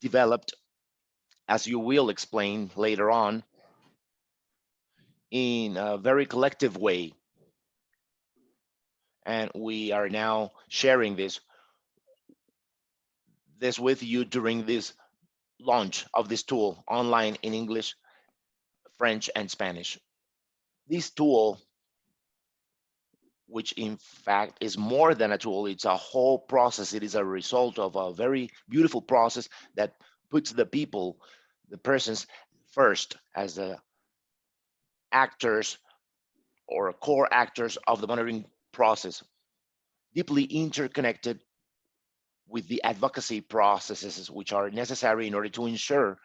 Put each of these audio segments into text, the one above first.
developed, as you will explain later on, in a very collective way. And we are now sharing this with you during this launch of this tool online in English, French, and Spanish. This tool, which in fact is more than a tool, it's a whole process. It is a result of a very beautiful process that puts the people, the persons first as the actors or core actors of the monitoring process, deeply interconnected with the advocacy processes which are necessary in order to ensure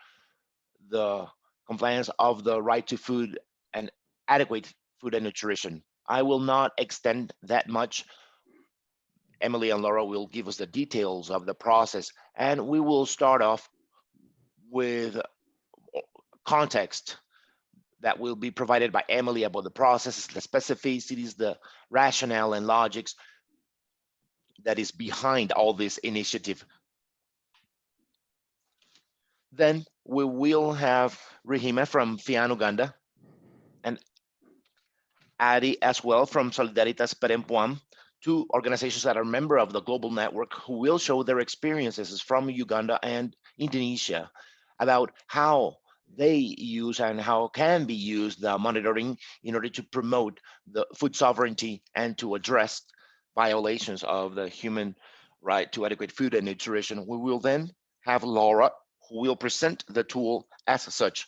the compliance of the right to food and adequate food and nutrition. I will not extend that much. Emily and Laura will give us the details of the process, and we will start off with context that will be provided by Emily about the processes, the specificities, the rationale and logics that is behind all this initiative. Then we will have Rehima from FIAN Uganda and Adi as well from Solidaritas Perempuan, two organizations that are member of the global network who will show their experiences from Uganda and Indonesia about how they use and how can be used the monitoring in order to promote the food sovereignty and to address violations of the human right to adequate food and nutrition. We will then have Laura, who will present the tool as such.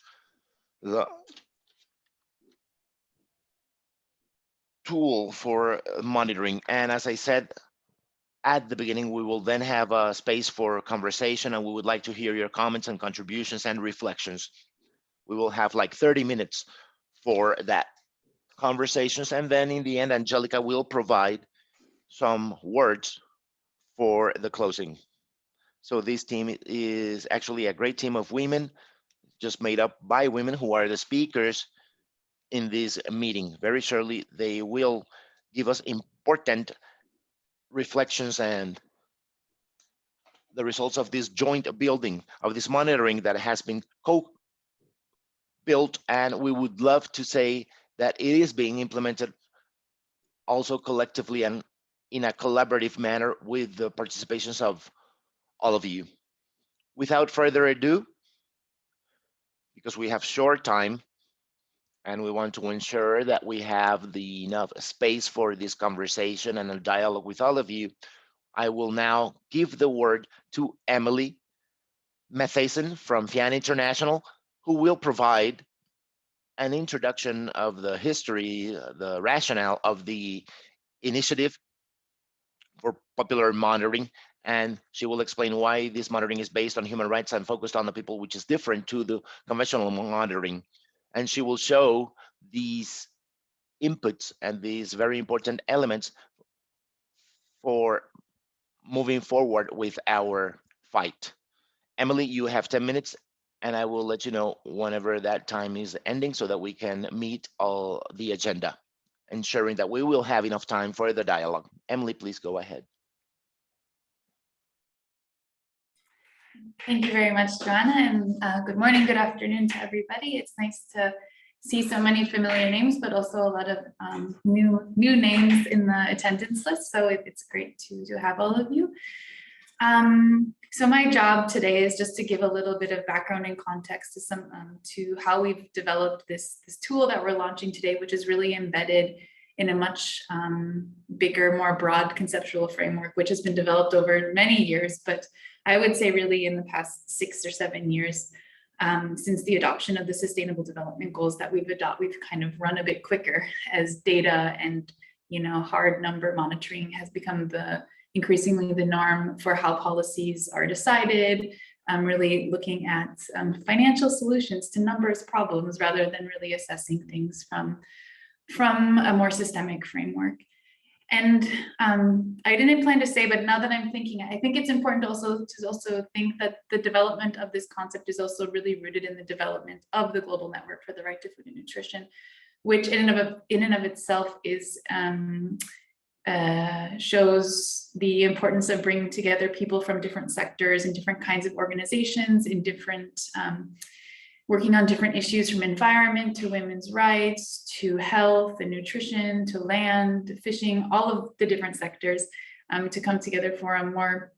The tool for monitoring. And as I said at the beginning, we will then have a space for conversation, and we would like to hear your comments and contributions and reflections. We will have like 30 minutes for that conversations. And then in the end, Angelica will provide some words for the closing. So this team is actually a great team of women, just made up by women who are the speakers in this meeting. Very shortly, they will give us important reflections and the results of this joint building, of this monitoring that has been co-built, and we would love to say that it is being implemented also collectively and in a collaborative manner with the participations of all of you. Without further ado, because we have short time, and we want to ensure that we have the enough space for this conversation and a dialogue with all of you, I will now give the word to Emily Mattheson from FIAN International, who will provide an introduction of the history, the rationale of the initiative for popular monitoring, and she will explain why this monitoring is based on human rights and focused on the people, which is different to the conventional monitoring. And she will show these inputs and these very important elements for moving forward with our fight. Emily, you have 10 minutes, and I will let you know whenever that time is ending so that we can meet all the agenda, ensuring that we will have enough time for the dialogue. Emily, please go ahead. Thank you very much, Joanna, and good morning, good afternoon to everybody. It's nice to see so many familiar names, but also a lot of new names in the attendance list. So it's great to have all of you. So my job today is just to give a little bit of background and context to to how we've developed this tool that we're launching today, which is really embedded in a much bigger, more broad conceptual framework, which has been developed over many years, but I would say really in the past 6 or 7 years since the adoption of the Sustainable Development Goals that we've kind of run a bit quicker as data and hard number monitoring has become increasingly the norm for how policies are decided. Really looking at financial solutions to numbers problems rather than really assessing things from a more systemic framework. And I didn't plan to say, but now that I'm thinking, I think it's important to also think that the development of this concept is also really rooted in the development of the global network for the right to food and nutrition, which in and of itself is shows the importance of bringing together people from different sectors and different kinds of organizations in different, working on different issues, from environment to women's rights, to health and nutrition, to land, fishing, all of the different sectors, to come together for a more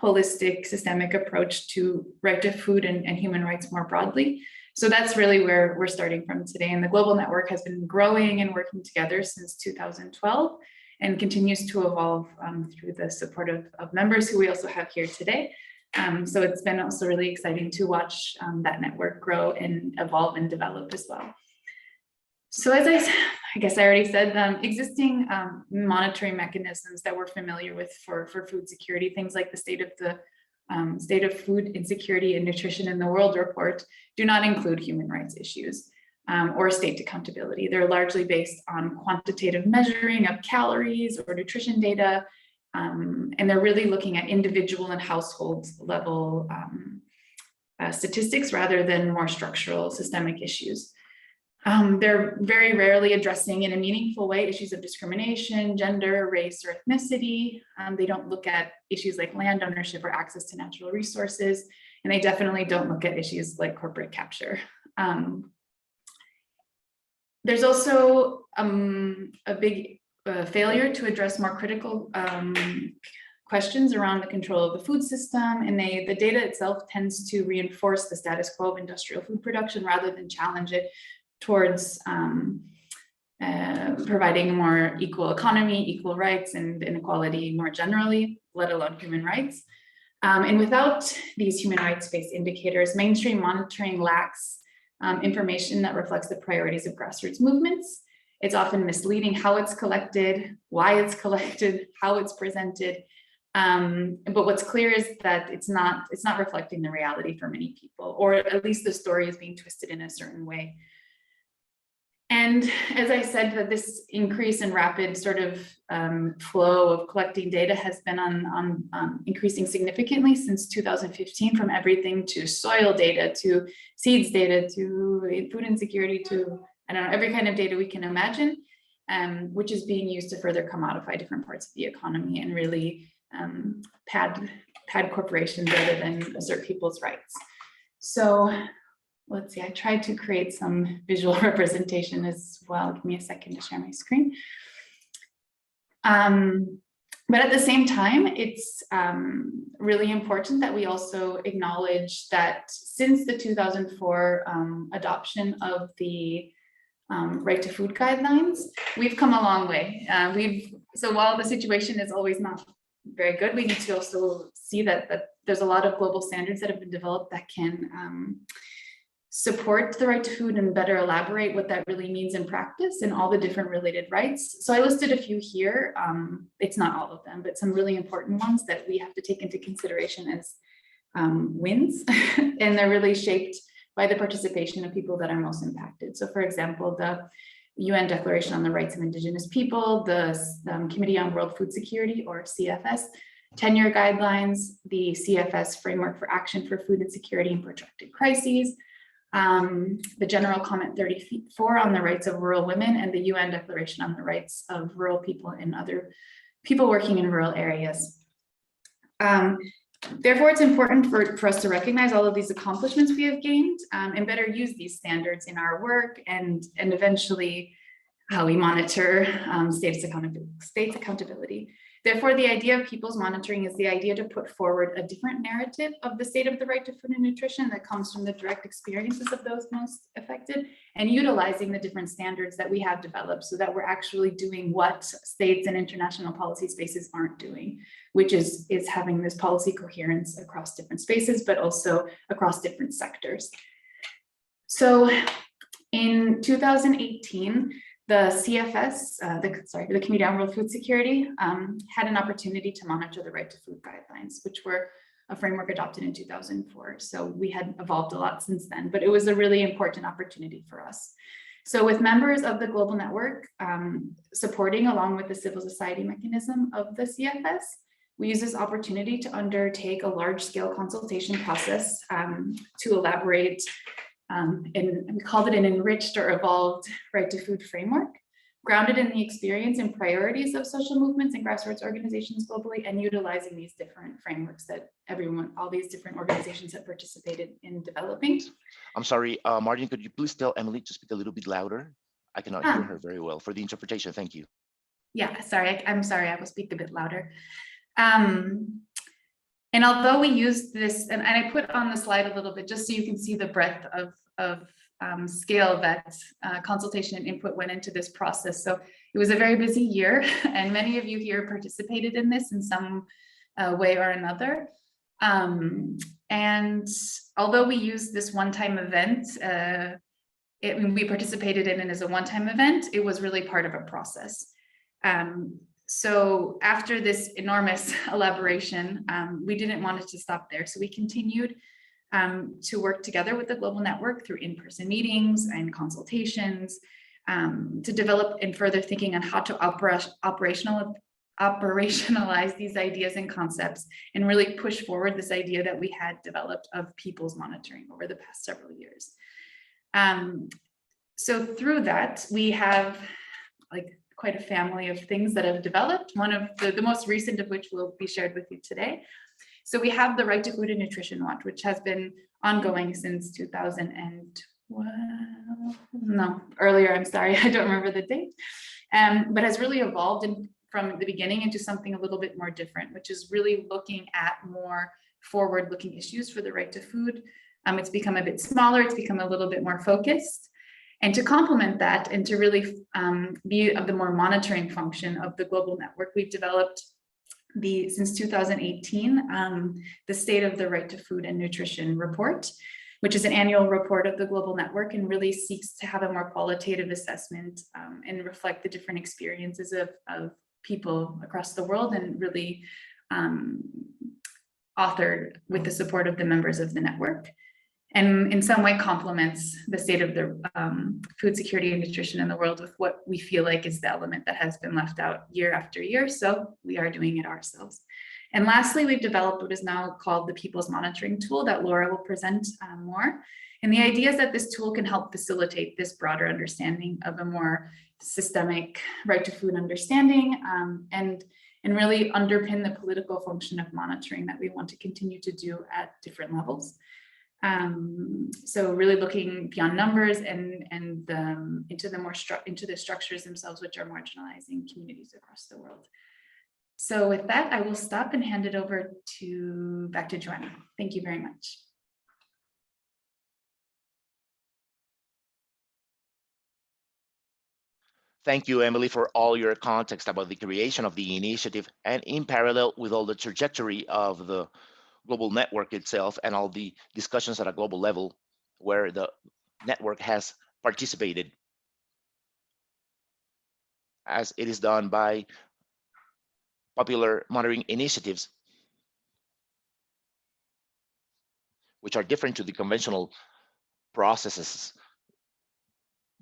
holistic, systemic approach to right to food and human rights more broadly. So that's really where we're starting from today. And the global network has been growing and working together since 2012 and continues to evolve through the support of members who we also have here today. So it's been also really exciting to watch that network grow and evolve and develop as well. So as I guess I already said, existing monitoring mechanisms that we're familiar with for food security, things like the State of Food Insecurity and Nutrition in the World report, do not include human rights issues or state accountability. They're largely based on quantitative measuring of calories or nutrition data, and they're really looking at individual and household level statistics rather than more structural systemic issues. They're very rarely addressing in a meaningful way issues of discrimination, gender, race, or ethnicity. They don't look at issues like land ownership or access to natural resources, and they definitely don't look at issues like corporate capture. There's also a big failure to address more critical questions around the control of the food system, and the data itself tends to reinforce the status quo of industrial food production rather than challenge it towards providing a more equal economy, equal rights, and inequality more generally, let alone human rights. And without these human rights-based indicators, mainstream monitoring lacks information that reflects the priorities of grassroots movements. It's often misleading how it's collected, why it's collected, how it's presented. But what's clear is that it's not reflecting the reality for many people, or at least the story is being twisted in a certain way. And as I said, that this increase in rapid sort of flow of collecting data has been on increasing significantly since 2015, from everything to soil data, to seeds data, to food insecurity, to, I don't know, every kind of data we can imagine, which is being used to further commodify different parts of the economy and really pad corporations rather than assert people's rights. So let's see, I tried to create some visual representation as well. Give me a second to share my screen. But at the same time, it's really important that we also acknowledge that since the 2004 adoption of the right to food guidelines, we've come a long way. So while the situation is always not very good, we need to also see that there's a lot of global standards that have been developed that can support the right to food and better elaborate what that really means in practice and all the different related rights. So I listed a few here. It's not all of them, but some really important ones that we have to take into consideration as wins. And they're really shaped by the participation of people that are most impacted. So for example, the UN Declaration on the Rights of Indigenous People, the Committee on World Food Security, or CFS, 10-year guidelines, the CFS Framework for Action for Food Insecurity and Protracted Crises, the General Comment 34 on the rights of rural women, and the UN Declaration on the Rights of Rural People and other people working in rural areas. Therefore, it's important for us to recognize all of these accomplishments we have gained and better use these standards in our work and eventually how we monitor states accountability. Therefore, the idea of people's monitoring is the idea to put forward a different narrative of the state of the right to food and nutrition that comes from the direct experiences of those most affected, and utilizing the different standards that we have developed so that we're actually doing what states and international policy spaces aren't doing, which is having this policy coherence across different spaces, but also across different sectors. So in 2018, the CFS, the Committee on World Food Security, had an opportunity to monitor the right to food guidelines, which were a framework adopted in 2004. So we had evolved a lot since then, but it was a really important opportunity for us. So with members of the global network supporting along with the civil society mechanism of the CFS, we use this opportunity to undertake a large-scale consultation process to elaborate, and we called it an enriched or evolved right to food framework grounded in the experience and priorities of social movements and grassroots organizations globally, and utilizing these different frameworks that all these different organizations have participated in developing. I'm sorry, Martin, could you please tell Emily to speak a little bit louder? I cannot hear her very well for the interpretation. Thank you. Yeah, sorry, I'm sorry, I will speak a bit louder. And although we used this, and I put on the slide a little bit just so you can see the breadth of scale that consultation and input went into this process. So it was a very busy year, and many of you here participated in this in some way or another. And although we used this one-time event, we participated in it as a one-time event, it was really part of a process. So after this enormous elaboration, we didn't want it to stop there. So we continued to work together with the global network through in-person meetings and consultations to develop and further thinking on how to operationalize these ideas and concepts and really push forward this idea that we had developed of people's monitoring over the past several years. So through that, we have quite a family of things that have developed. One of the most recent of which will be shared with you today. So we have the Right to Food and Nutrition Watch, which has been ongoing since 2012, no, earlier, I'm sorry, I don't remember the date, but has really evolved from the beginning into something a little bit more different, which is really looking at more forward-looking issues for the right to food. It's become a bit smaller, it's become a little bit more focused. And to complement that and to really be of the more monitoring function of the global network, we've developed since 2018, the State of the Right to Food and Nutrition report, which is an annual report of the global network and really seeks to have a more qualitative assessment and reflect the different experiences of people across the world, and really authored with the support of the members of the network, and in some way complements the state of the food security and nutrition in the world with what we feel like is the element that has been left out year after year. So we are doing it ourselves. And lastly, we've developed what is now called the People's Monitoring Tool that Laura will present more. And the idea is that this tool can help facilitate this broader understanding of a more systemic right to food understanding and really underpin the political function of monitoring that we want to continue to do at different levels. So really looking beyond numbers and into the structures themselves, which are marginalizing communities across the world. So with that, I will stop and hand it over back to Joanna. Thank you very much. Thank you, Emily, for all your context about the creation of the initiative, and in parallel with all the trajectory of the global network itself and all the discussions at a global level where the network has participated, as it is done by popular monitoring initiatives, which are different to the conventional processes.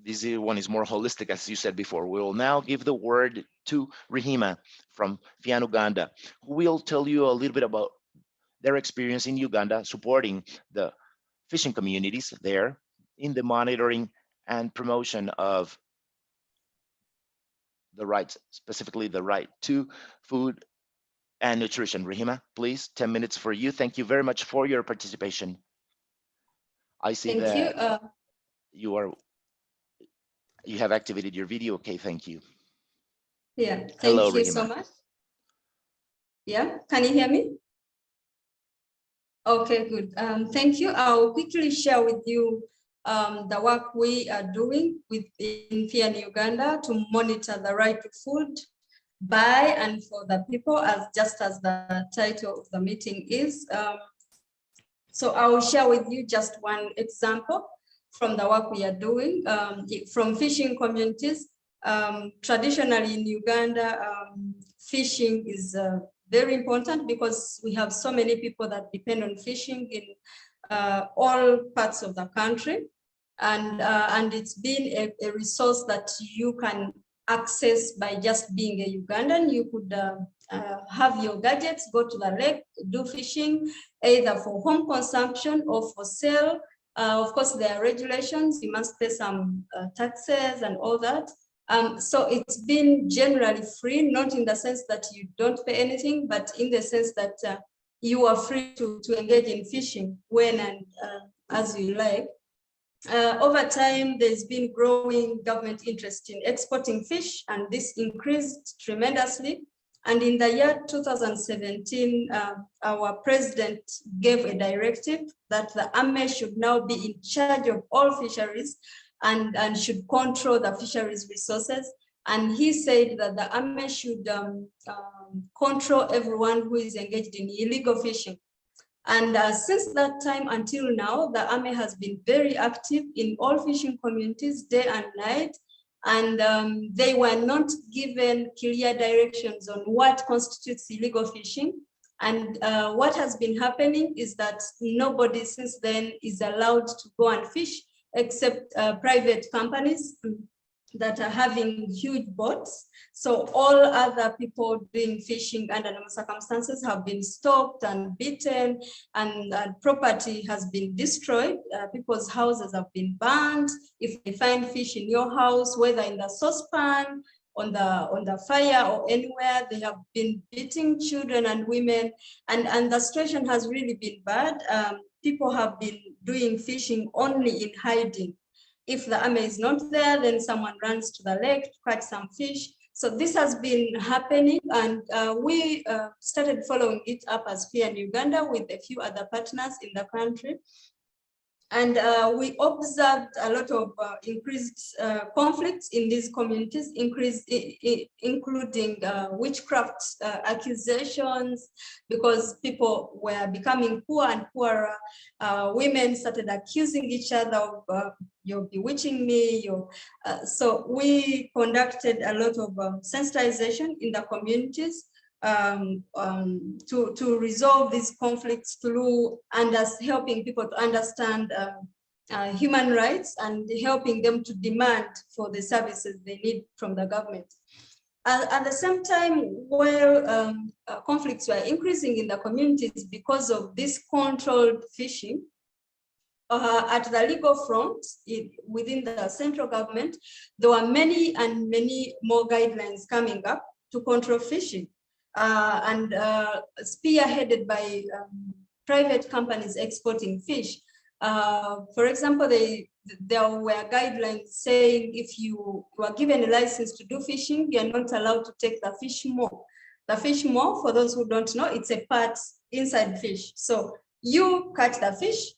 This one is more holistic, as you said before. We will now give the word to Rehema from FIAN Uganda, who will tell you a little bit about their experience in Uganda supporting the fishing communities there in the monitoring and promotion of the rights, specifically the right to food and nutrition. Rehema, please, 10 minutes for you. Thank you very much for your participation. I see that you have activated your video. Okay, thank you. Yeah, Hello, thank you Rehema. so much. Yeah, can you hear me? Okay, good. Thank you. I'll quickly share with you the work we are doing within FIAN Uganda to monitor the right to food by and for the people, just as the title of the meeting is. So I will share with you just one example from the work we are doing from fishing communities. Traditionally in Uganda, fishing is very important because we have so many people that depend on fishing in all parts of the country. And it's been a resource that you can access by just being a Ugandan. You could have your gadgets, go to the lake, do fishing, either for home consumption or for sale. Of course, there are regulations. You must pay some taxes and all that. So it's been generally free, not in the sense that you don't pay anything, but in the sense that you are free to engage in fishing when and as you like. Over time, there's been growing government interest in exporting fish, and this increased tremendously. And in the year 2017, our president gave a directive that the AME should now be in charge of all fisheries and should control the fisheries resources. And he said that the AME should control everyone who is engaged in illegal fishing. And since that time until now, the AME has been very active in all fishing communities, day and night. And they were not given clear directions on what constitutes illegal fishing. And what has been happening is that nobody since then is allowed to go and fish except private companies that are having huge boats. So all other people doing fishing under normal circumstances have been stopped and beaten, and property has been destroyed. People's houses have been burned. If they find fish in your house, whether in the saucepan, on the fire or anywhere, they have been beating children and women, and the situation has really been bad. People have been doing fishing only in hiding. If the AME is not there, then someone runs to the lake to catch some fish. So this has been happening, and we started following it up as FIA in Uganda with a few other partners in the country. And we observed a lot of increased conflicts in these communities, including witchcraft accusations, because people were becoming poor and poorer. Women started accusing each other of you're bewitching me. So we conducted a lot of sensitization in the communities to resolve these conflicts through helping people to understand human rights and helping them to demand for the services they need from the government. At the same time, while conflicts were increasing in the communities because of this controlled fishing, at the legal front, within the central government, there were many and many more guidelines coming up to control fishing. And spearheaded by private companies exporting fish. For example, there were guidelines saying if you were given a license to do fishing, you're not allowed to take the fish maw. The fish maw, for those who don't know, it's a part inside fish. So you catch the fish,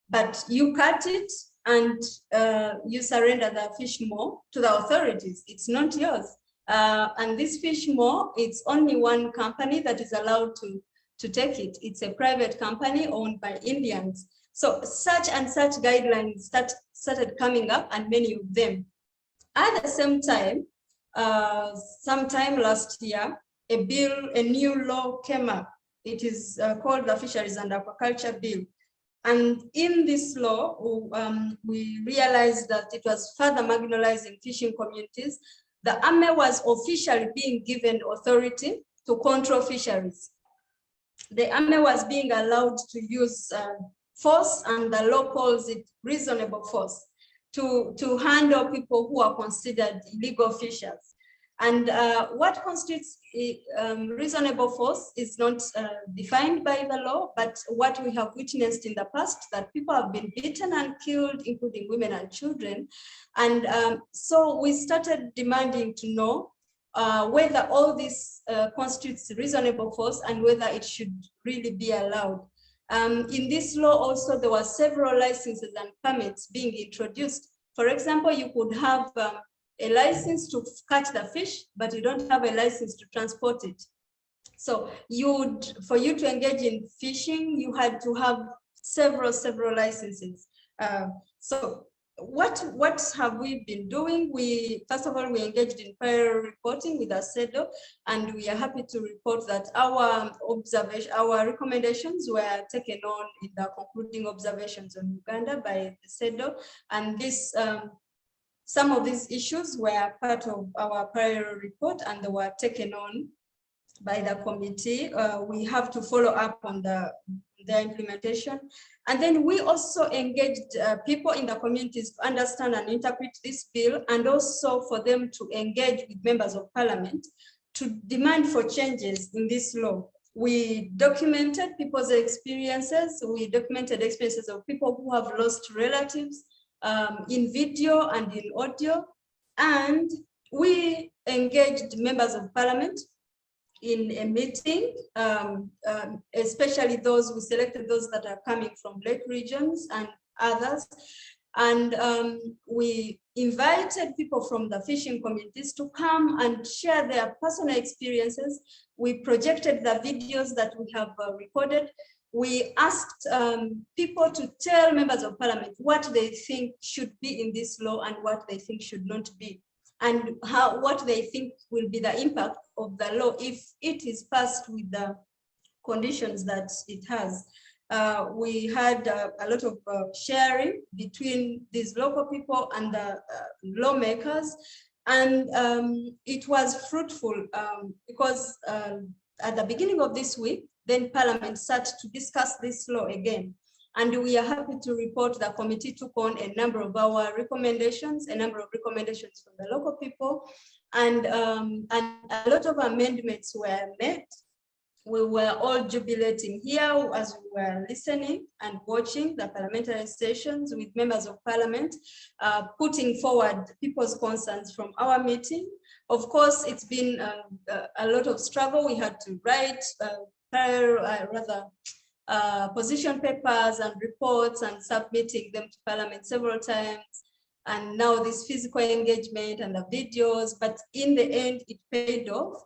but you cut it and you surrender the fish maw to the authorities. It's not yours. And this fish maw, it's only one company that is allowed to take it. It's a private company owned by Indians. So such and such guidelines started coming up, and many of them. At the same time, sometime last year, a new law came up. It is called the Fisheries and Aquaculture Bill. And in this law, we realized that it was further marginalizing fishing communities. The AME was officially being given authority to control fisheries. The AME was being allowed to use force, and the law calls it reasonable force, to handle people who are considered illegal fishers. And what constitutes reasonable force is not defined by the law, but what we have witnessed in the past, that people have been beaten and killed, including women and children. And so we started demanding to know whether all this constitutes reasonable force and whether it should really be allowed. In this law also, there were several licenses and permits being introduced. For example, you could have a license to catch the fish, but you don't have a license to transport it. So for you to engage in fishing, you had to have several licenses. So what have we been doing? First of all, we engaged in prior reporting with ASEDO, and we are happy to report that our recommendations were taken on in the concluding observations on Uganda by ASEDO, and this some of these issues were part of our prior report, and they were taken on by the committee. We have to follow up on their implementation. And then we also engaged people in the communities to understand and interpret this bill, and also for them to engage with members of parliament to demand for changes in this law. We documented people's experiences. We documented experiences of people who have lost relatives in video and in audio. And we engaged members of parliament in a meeting, especially those, we selected those that are coming from lake regions and others. And we invited people from the fishing communities to come and share their personal experiences. We projected the videos that we have recorded. We asked people to tell members of parliament what they think should be in this law and what they think should not be, and what they think will be the impact of the law if it is passed with the conditions that it has. We had a lot of sharing between these local people and the lawmakers, and it was fruitful because at the beginning of this week, then Parliament sat to discuss this law again. And we are happy to report the committee took on a number of our recommendations, from the local people, and a lot of amendments were made. We were all jubilating here as we were listening and watching the parliamentary sessions with members of parliament, putting forward people's concerns from our meeting. Of course, it's been a lot of struggle. We had to write position papers and reports and submitting them to parliament several times. And now this physical engagement and the videos, but in the end, it paid off.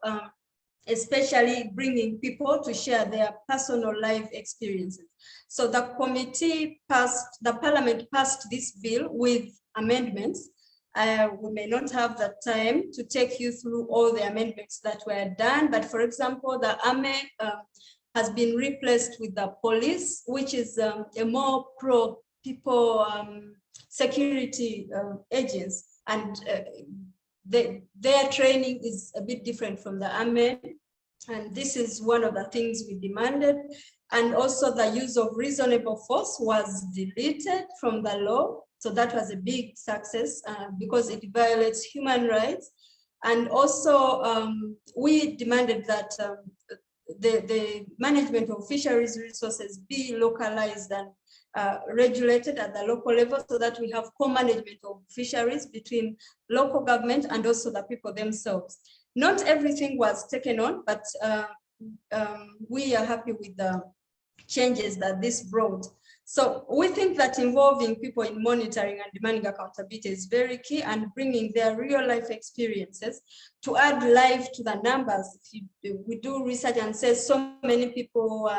Especially bringing people to share their personal life experiences. So the parliament passed this bill with amendments. We may not have the time to take you through all the amendments that were done, but for example, the army has been replaced with the police, which is a more pro-people security agents, and their training is a bit different from the army, and this is one of the things we demanded. And also the use of reasonable force was deleted from the law, so that was a big success because it violates human rights. And also we demanded that the management of fisheries resources be localized and regulated at the local level, so that we have co-management of fisheries between local government and also the people themselves. Not everything was taken on, but we are happy with the changes that this brought. So we think that involving people in monitoring and demanding accountability is very key, and bringing their real life experiences to add life to the numbers. We do research and say so many people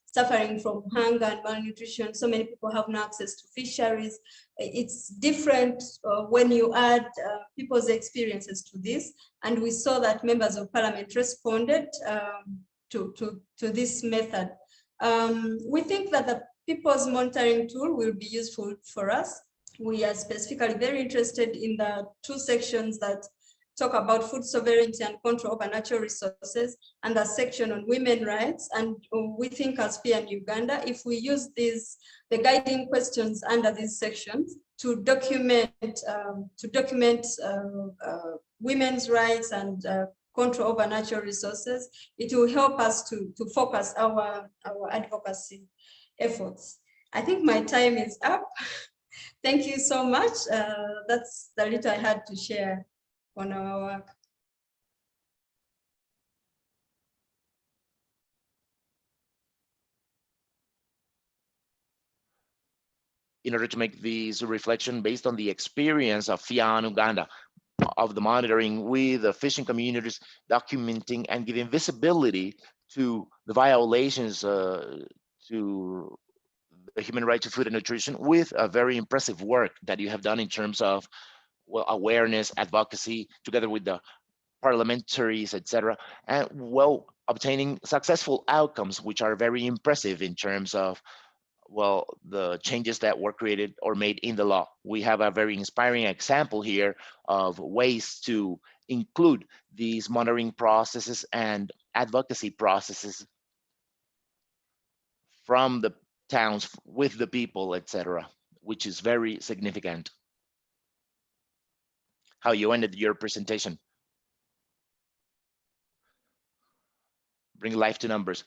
suffering from hunger and malnutrition. So many people have no access to fisheries. It's different when you add people's experiences to this. And we saw that members of parliament responded to this method. We think that the people's monitoring tool will be useful for us. We are specifically very interested in the two sections that talk about food sovereignty and control over natural resources, and the section on women's rights. And we think as FIA in Uganda, if we use the guiding questions under these sections to document women's rights and control over natural resources, it will help us to focus our advocacy efforts. I think my time is up. Thank you so much. That's the little I had to share on our work. In order to make this reflection based on the experience of FIA in Uganda, of the monitoring with the fishing communities, documenting and giving visibility to the violations to the human right to food and nutrition, with a very impressive work that you have done in terms of awareness, advocacy, together with the parliamentaries, etc., and obtaining successful outcomes, which are very impressive in terms of the changes that were created or made in the law. We have a very inspiring example here of ways to include these monitoring processes and advocacy processes from the towns with the people, etc., which is very significant. How you ended your presentation. Bring life to numbers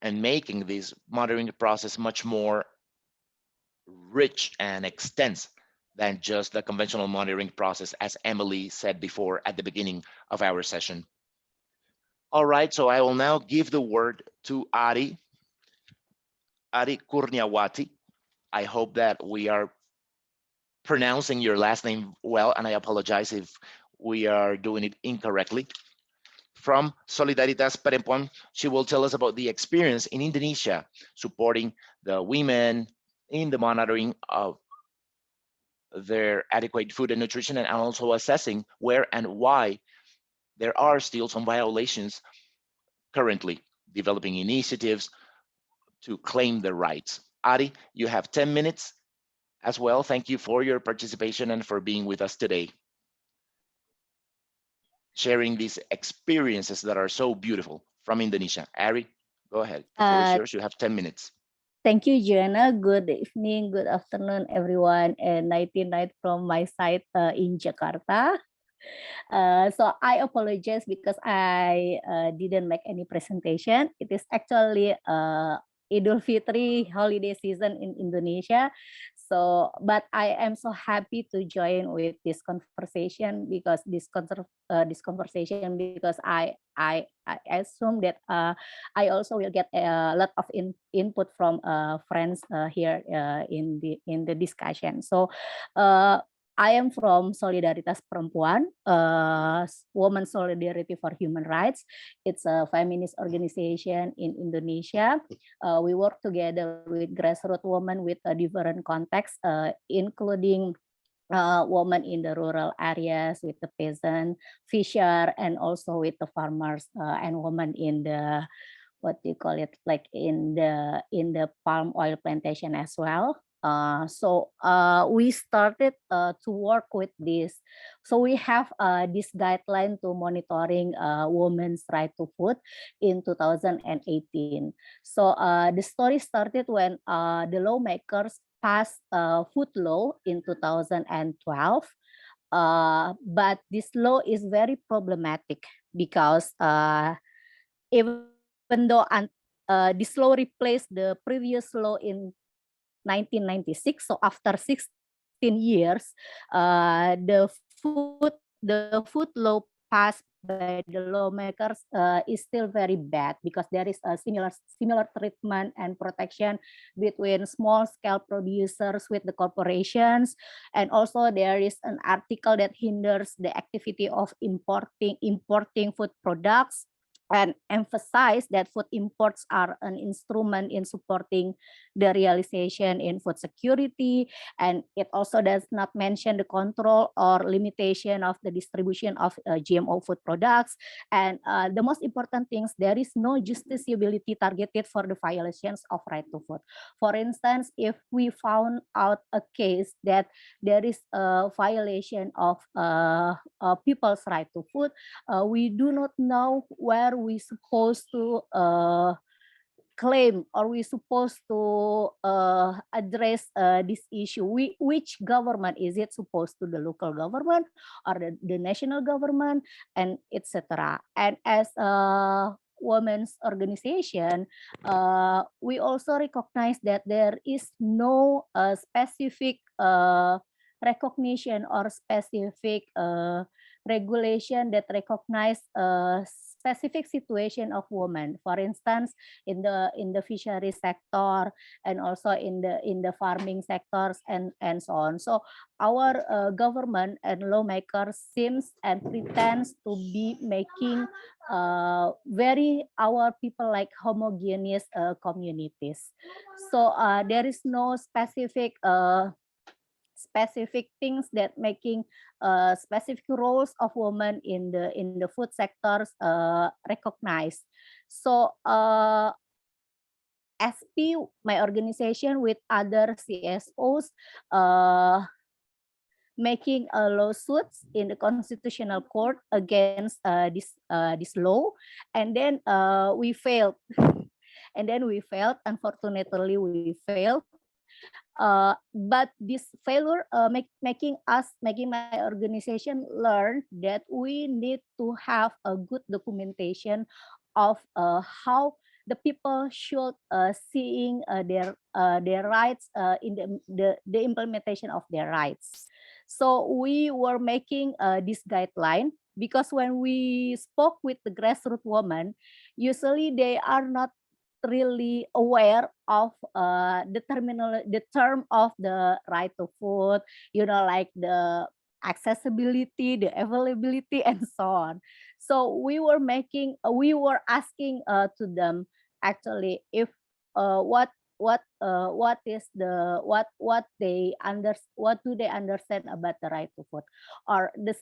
and making this monitoring process much more rich and extensive than just the conventional monitoring process, as Emily said before at the beginning of our session. All right, so I will now give the word to Ari Kurniawati. I hope that we are pronouncing your last name well, and I apologize if we are doing it incorrectly. From Solidaritas Perempuan, she will tell us about the experience in Indonesia, supporting the women in the monitoring of their adequate food and nutrition, and also assessing where and why there are still some violations currently, developing initiatives to claim their rights. Ari, you have 10 minutes as well. Thank you for your participation and for being with us today, sharing these experiences that are so beautiful from Indonesia. Ari, go ahead. The floor is yours. You have 10 minutes. Thank you, Joanna. Good evening, good afternoon, everyone, and nighty night from my side in Jakarta. So I apologize because I didn't make any presentation. It is actually Idul Fitri holiday season in Indonesia. So, but I am so happy to join with this conversation because this conversation because I assume that I also will get a lot of input from friends here in the discussion. So I am from Solidaritas Perempuan, Women Solidarity for Human Rights. It's a feminist organization in Indonesia. We work together with grassroots women with a different context, including women in the rural areas, with the peasant, fisher, and also with the farmers and women in the what do you call it, like in the palm oil plantation as well. So we started to work with this. So we have this guideline to monitoring women's right to food in 2018. So the story started when the lawmakers passed food law in 2012. But this law is very problematic because even though this law replaced the previous law in 1996, so after 16 years, the food law passed by the lawmakers is still very bad because there is a similar treatment and protection between small scale producers with the corporations, and also there is an article that hinders the activity of importing food products, and emphasize that food imports are an instrument in supporting the realization in food security. And it also does not mention the control or limitation of the distribution of GMO food products. And the most important things, there is no justiciability targeted for the violations of right to food. For instance, if we found out a case that there is a violation of people's right to food, we do not know where we supposed to claim, or we supposed to address this issue. Which government is it supposed to? The local government or the national government, and etc. And as a women's organization, we also recognize that there is no specific recognition or specific regulation that recognize specific situation of women. For instance, in the fishery sector, and also in the farming sectors, and so on. So our government and lawmakers seems and pretends to be making our people like homogeneous communities. So there is no specific things that making specific roles of women in the food sectors recognized. So SP, my organization with other CSOs, making a lawsuits in the constitutional court against this law, and then we failed. and then we failed. Unfortunately, we failed. But this failure making my organization learn that we need to have a good documentation of how the people should seeing their rights in the implementation of their rights. So we were making this guideline because when we spoke with the grassroots women, usually they are not really aware of the term of the right to food, like the accessibility, the availability, and so on. So we were asking to them actually if what is the what do they understand about the right to food, or the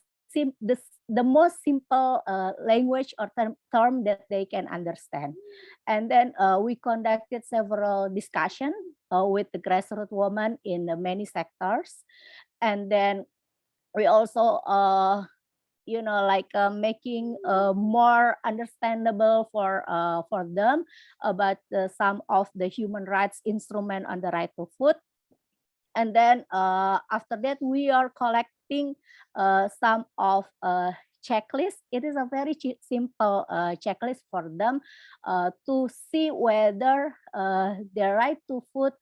most simple language or term that they can understand. And then we conducted several discussions with the grassroots women in the many sectors. And then we also making more understandable for them about some of the human rights instrument on the right to food. And then after that, we are collecting some of checklist. It is a very simple checklist for them to see whether their right to food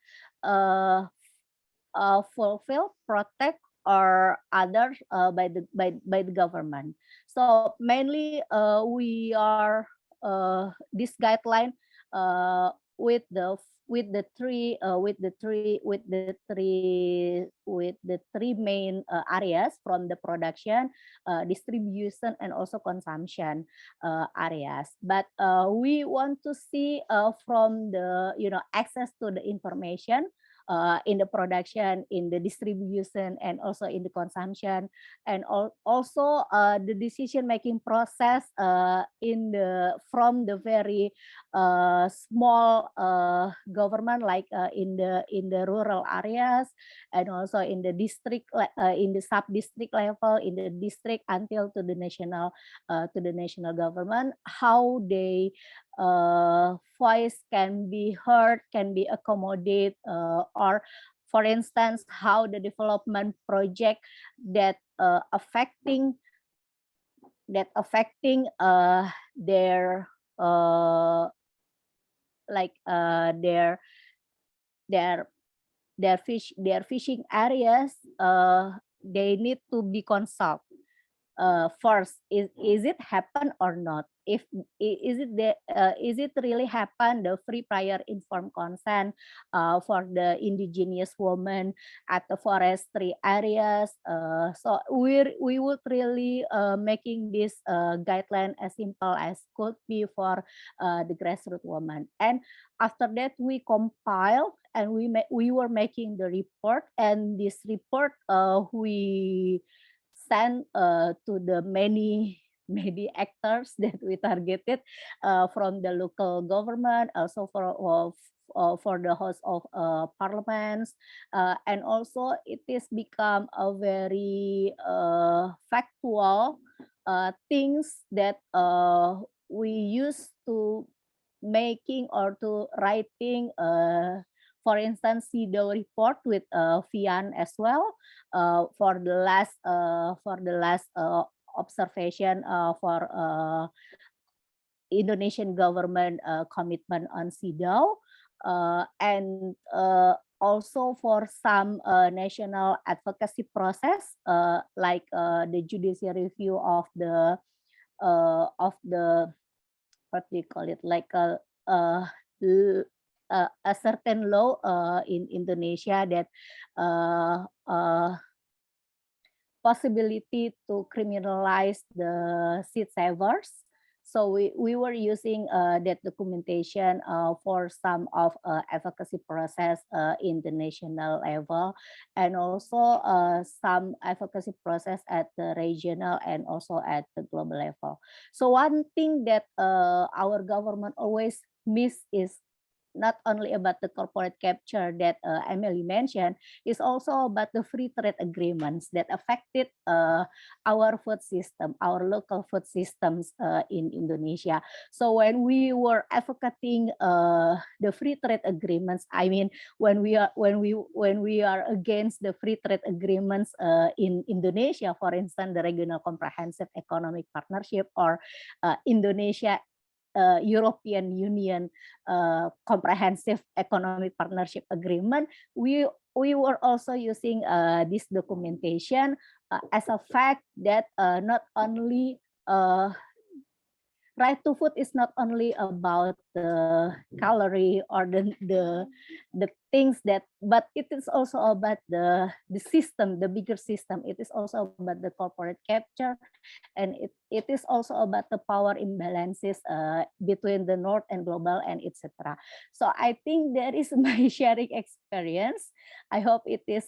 fulfill, protect, or others by the government. So mainly we are this guideline with the three main areas, from the production, distribution, and also consumption areas. But we want to see from the access to the information in the production, in the distribution, and also in the consumption, and also the decision-making process from the very small government, like in the rural areas, and also in the district, in the sub-district level, in the district, until to the national government, how they voice can be heard, can be accommodated, or for instance, how the development project that affecting their their fishing areas, they need to be consulted first. Is it happen or not? If is it really happen, the free prior informed consent for the indigenous women at the forestry areas. So we would really making this guideline as simple as could be for the grassroots women. And after that, we compile and we were making the report, and this report we send to the many actors that we targeted, from the local government, also for the host of parliaments, and also it is become a very factual things that we use to making or to writing, for instance, CEDAW report with Vian as well, for the last observation for Indonesian government commitment on CEDAW, and also for some national advocacy process, like the judicial review of the what do you call it, like a certain law in Indonesia that possibility to criminalize the seed savers. So we were using that documentation for some of advocacy process in the national level, and also some advocacy process at the regional and also at the global level. So one thing that our government always miss is not only about the corporate capture that Emily mentioned, it's also about the free trade agreements that affected our food system, our local food systems in Indonesia. So when we were advocating the free trade agreements, I mean, when we are against the free trade agreements in Indonesia, for instance, the Regional Comprehensive Economic Partnership or Indonesia European Union Comprehensive Economic Partnership Agreement, we were also using this documentation as a fact that not only right to food is not only about the calorie or the things that, but it is also about the system, the bigger system. It is also about the corporate capture, and it is also about the power imbalances between the North and global and etc. So I think that is my sharing experience. I hope it is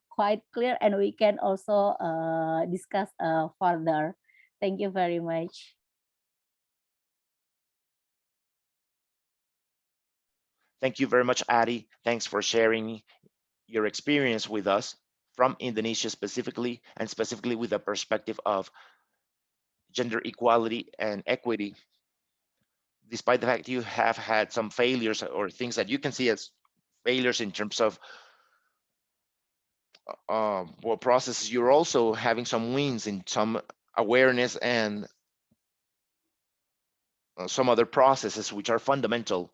quite clear, and we can also discuss further. Thank you very much. Thank you very much, Adi. Thanks for sharing your experience with us from Indonesia specifically, and specifically with the perspective of gender equality and equity. Despite the fact you have had some failures or things that you can see as failures in terms of processes, you're also having some wins in some awareness and some other processes which are fundamental.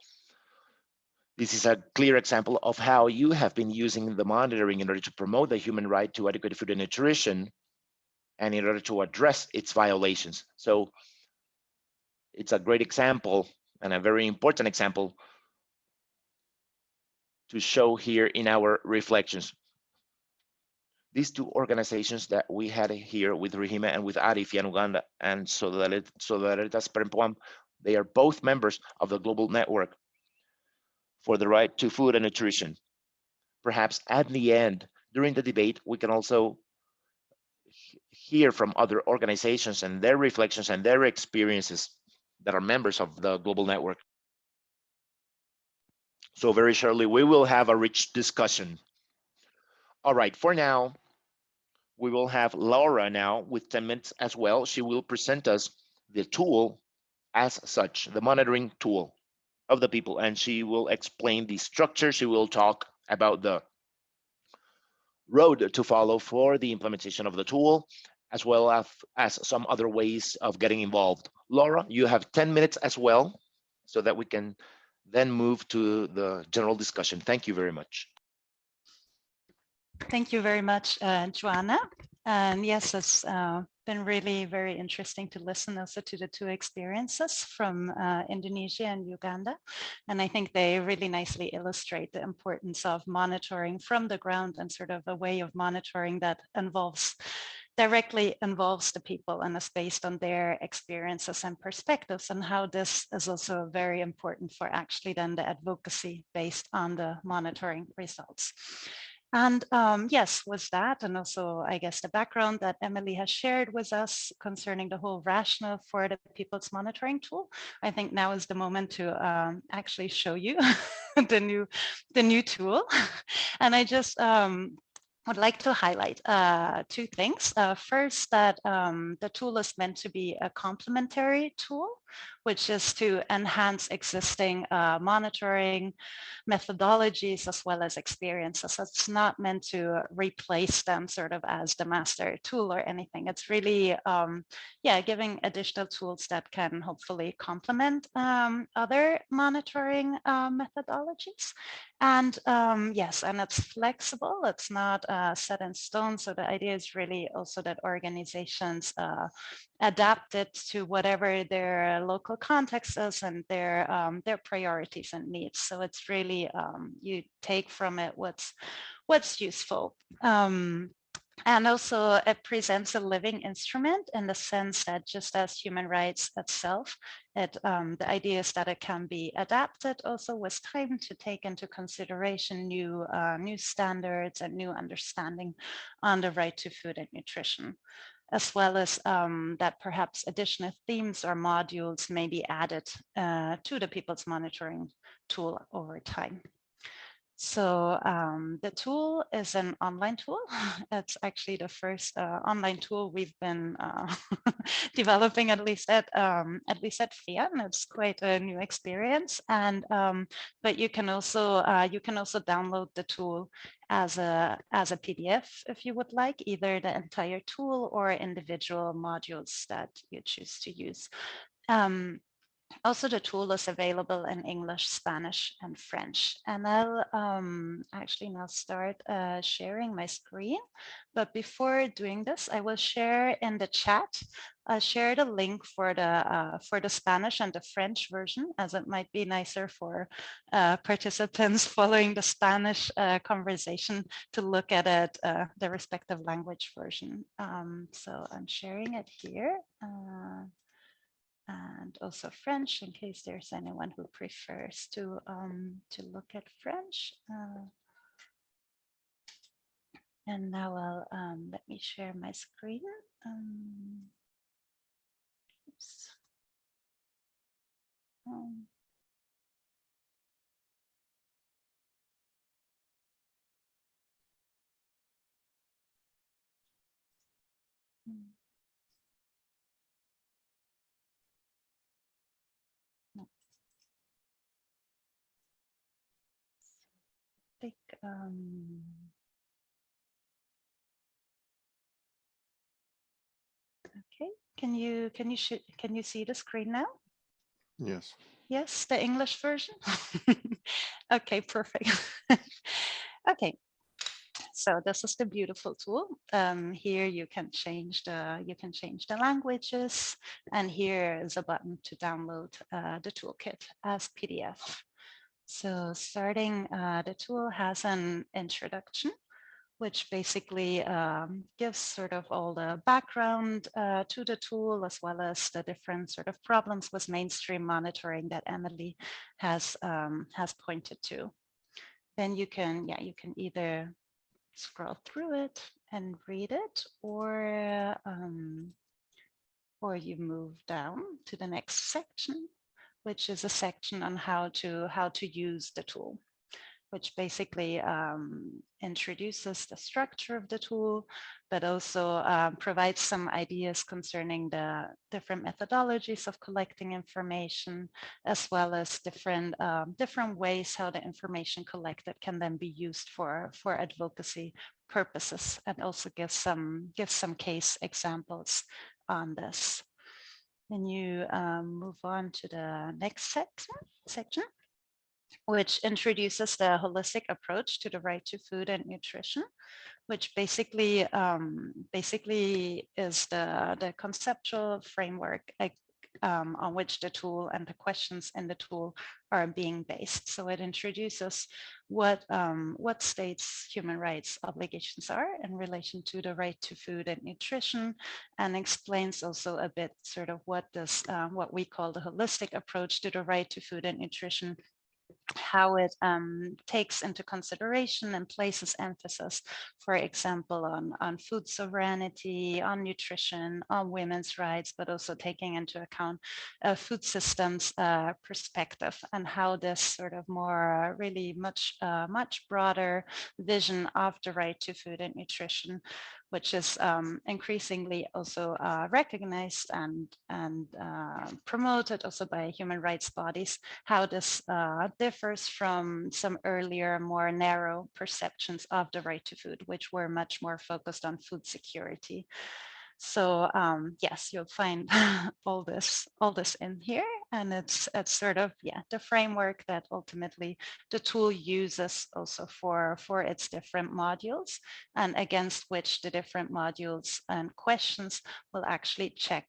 This is a clear example of how you have been using the monitoring in order to promote the human right to adequate food and nutrition, and in order to address its violations. So it's a great example and a very important example to show here in our reflections. These two organizations that we had here with Rehima and with Arif in Uganda and Solidaritas Perempuan, they are both members of the Global Network for the Right to Food and Nutrition. Perhaps at the end, during the debate, we can also hear from other organizations and their reflections and their experiences that are members of the Global Network. So very shortly, we will have a rich discussion. All right, for now, we will have Laura now with 10 minutes as well. She will present us the tool as such, the monitoring tool of the people, and she will explain the structure. She will talk about the road to follow for the implementation of the tool, as well as some other ways of getting involved. Laura, you have 10 minutes as well, so that we can then move to the general discussion. Thank you very much. Thank you very much, Joanna. And yes, it's been really very interesting to listen also to the two experiences from Indonesia and Uganda. And I think they really nicely illustrate the importance of monitoring from the ground, and sort of a way of monitoring that directly involves the people and is based on their experiences and perspectives, and how this is also very important for actually then the advocacy based on the monitoring results. And yes, with that, and also I guess the background that Emily has shared with us concerning the whole rationale for the People's Monitoring Tool, I think now is the moment to actually show you the new tool. And I just would like to highlight two things. First, that the tool is meant to be a complementary tool, which is to enhance existing monitoring methodologies as well as experiences. It's not meant to replace them sort of as the master tool or anything. It's really, giving additional tools that can hopefully complement other monitoring methodologies. And yes, and it's flexible. It's not set in stone. So the idea is really also that organizations adapt it to whatever their local context is and their priorities and needs. So it's really you take from it what's useful. And also it presents a living instrument in the sense that just as human rights itself, the idea is that it can be adapted also with time to take into consideration new standards and new understanding on the right to food and nutrition, as well as that perhaps additional themes or modules may be added to the People's Monitoring tool over time. So the tool is an online tool. It's actually the first online tool we've been developing, at least at FIA, and it's quite a new experience. And but you can also download the tool as a PDF if you would like, either the entire tool or individual modules that you choose to use. Also, the tool is available in English, Spanish, and French. And I'll actually now start sharing my screen. But before doing this, I will share in the chat. I'll share the link for the Spanish and the French version, as it might be nicer for participants following the Spanish conversation to look at it, the respective language version. So I'm sharing it here. And also French, in case there's anyone who prefers to look at French. And now I'll let me share my screen. Oops. No. I think okay. Can you see the screen now? Yes. Yes, the English version. Okay, perfect. Okay. So this is the beautiful tool. Here you can change the languages, and here is a button to download the toolkit as PDF. So starting, the tool has an introduction, which basically gives sort of all the background to the tool, as well as the different sort of problems with mainstream monitoring that Emily has pointed to. Then you can either scroll through it and read it, or you move down to the next section, which is a section on how to use the tool, which basically introduces the structure of the tool, but also provides some ideas concerning the different methodologies of collecting information, as well as different ways how the information collected can then be used for advocacy purposes, and also give some case examples on this. Then you move on to the next section, which introduces the holistic approach to the right to food and nutrition, which basically is the conceptual framework on which the tool and the questions in the tool are being based. So it introduces what states' human rights obligations are in relation to the right to food and nutrition, and explains also a bit sort of what we call the holistic approach to the right to food and nutrition, how it takes into consideration and places emphasis, for example, on food sovereignty, on nutrition, on women's rights, but also taking into account food systems perspective, and how this sort of more really much broader vision of the right to food and nutrition, which is increasingly also recognized and promoted also by human rights bodies, how this differs from some earlier, more narrow perceptions of the right to food, which were much more focused on food security. So yes, you'll find all this in here, and it's sort of the framework that ultimately the tool uses also for its different modules, and against which the different modules and questions will actually check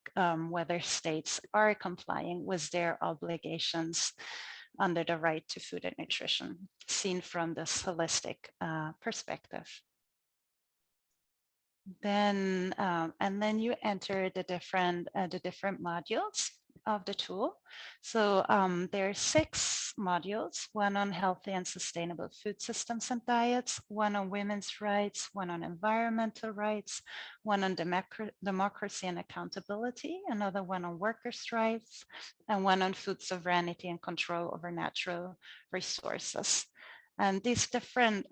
whether states are complying with their obligations under the right to food and nutrition, seen from this holistic perspective. Then and then you enter the different modules. the tool. So there are 6 modules, one on healthy and sustainable food systems and diets, one on women's rights, one on environmental rights, one on democracy and accountability, another one on workers' rights, and one on food sovereignty and control over natural resources. And these different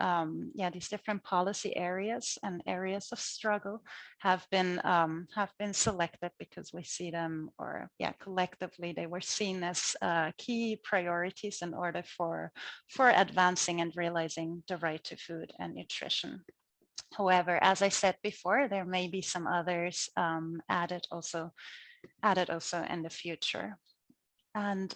policy areas and areas of struggle have been selected because we see them, or collectively they were seen as key priorities in order for advancing and realizing the right to food and nutrition. However, as I said before, there may be some others added also in the future. And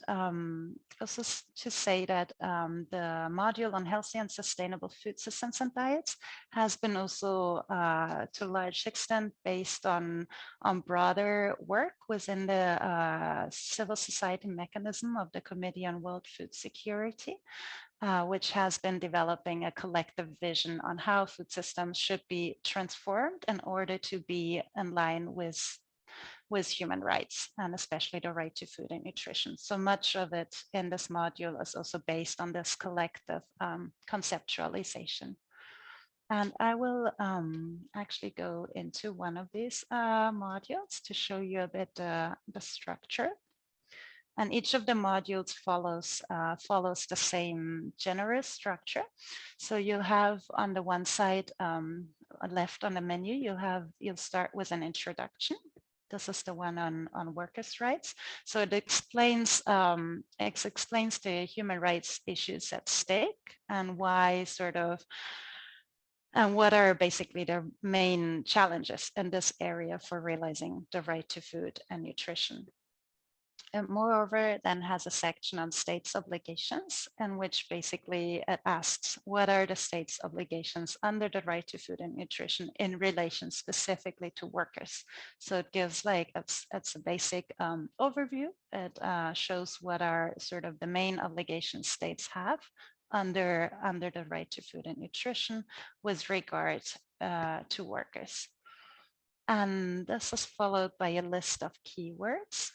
also to say that the module on healthy and sustainable food systems and diets has been also to a large extent based on broader work within the civil society mechanism of the Committee on World Food Security, which has been developing a collective vision on how food systems should be transformed in order to be in line with human rights, and especially the right to food and nutrition. So much of it in this module is also based on this collective conceptualization. And I will actually go into one of these modules to show you a bit the structure. And each of the modules follows the same general structure. So you'll have on the one side, left on the menu, you'll start with an introduction. This is the one on workers' rights. So it explains the human rights issues at stake and why and what are basically the main challenges in this area for realizing the right to food and nutrition. And moreover, it then has a section on states' obligations, in which basically it asks what are the state's obligations under the right to food and nutrition in relation specifically to workers. So it gives it's a basic overview. It shows what are sort of the main obligations states have under the right to food and nutrition with regard to workers. And this is followed by a list of keywords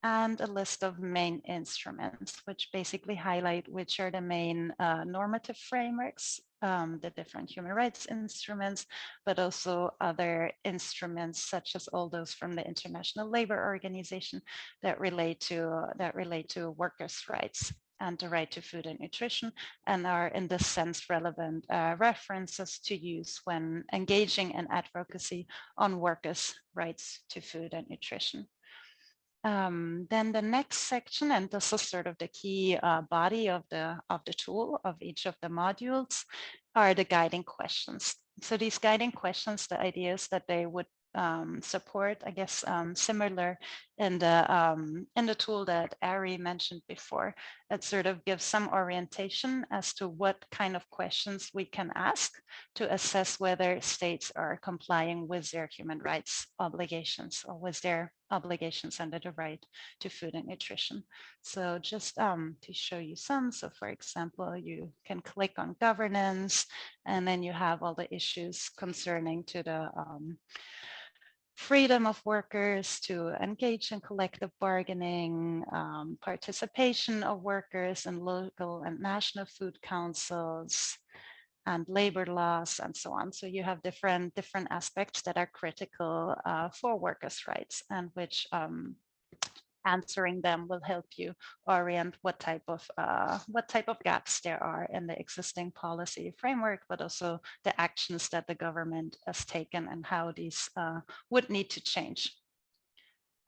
and a list of main instruments, which basically highlight which are the main normative frameworks, the different human rights instruments, but also other instruments such as all those from the International Labour Organization that relate to workers' rights and the right to food and nutrition, and are in this sense relevant references to use when engaging in advocacy on workers' rights to food and nutrition. Then the next section, and this is sort of the key body of the tool of each of the modules, are the guiding questions. So these guiding questions, the idea is that they would support, I guess, similar in the tool that Ari mentioned before. It sort of gives some orientation as to what kind of questions we can ask to assess whether states are complying with their human rights obligations or with their obligations under the right to food and nutrition. So just to show you some, so for example, you can click on governance, and then you have all the issues concerning to the freedom of workers to engage in collective bargaining, participation of workers in local and national food councils, and labor laws, and so on. So you have different aspects that are critical for workers' rights, and which answering them will help you orient what type of gaps there are in the existing policy framework, but also the actions that the government has taken and how these would need to change.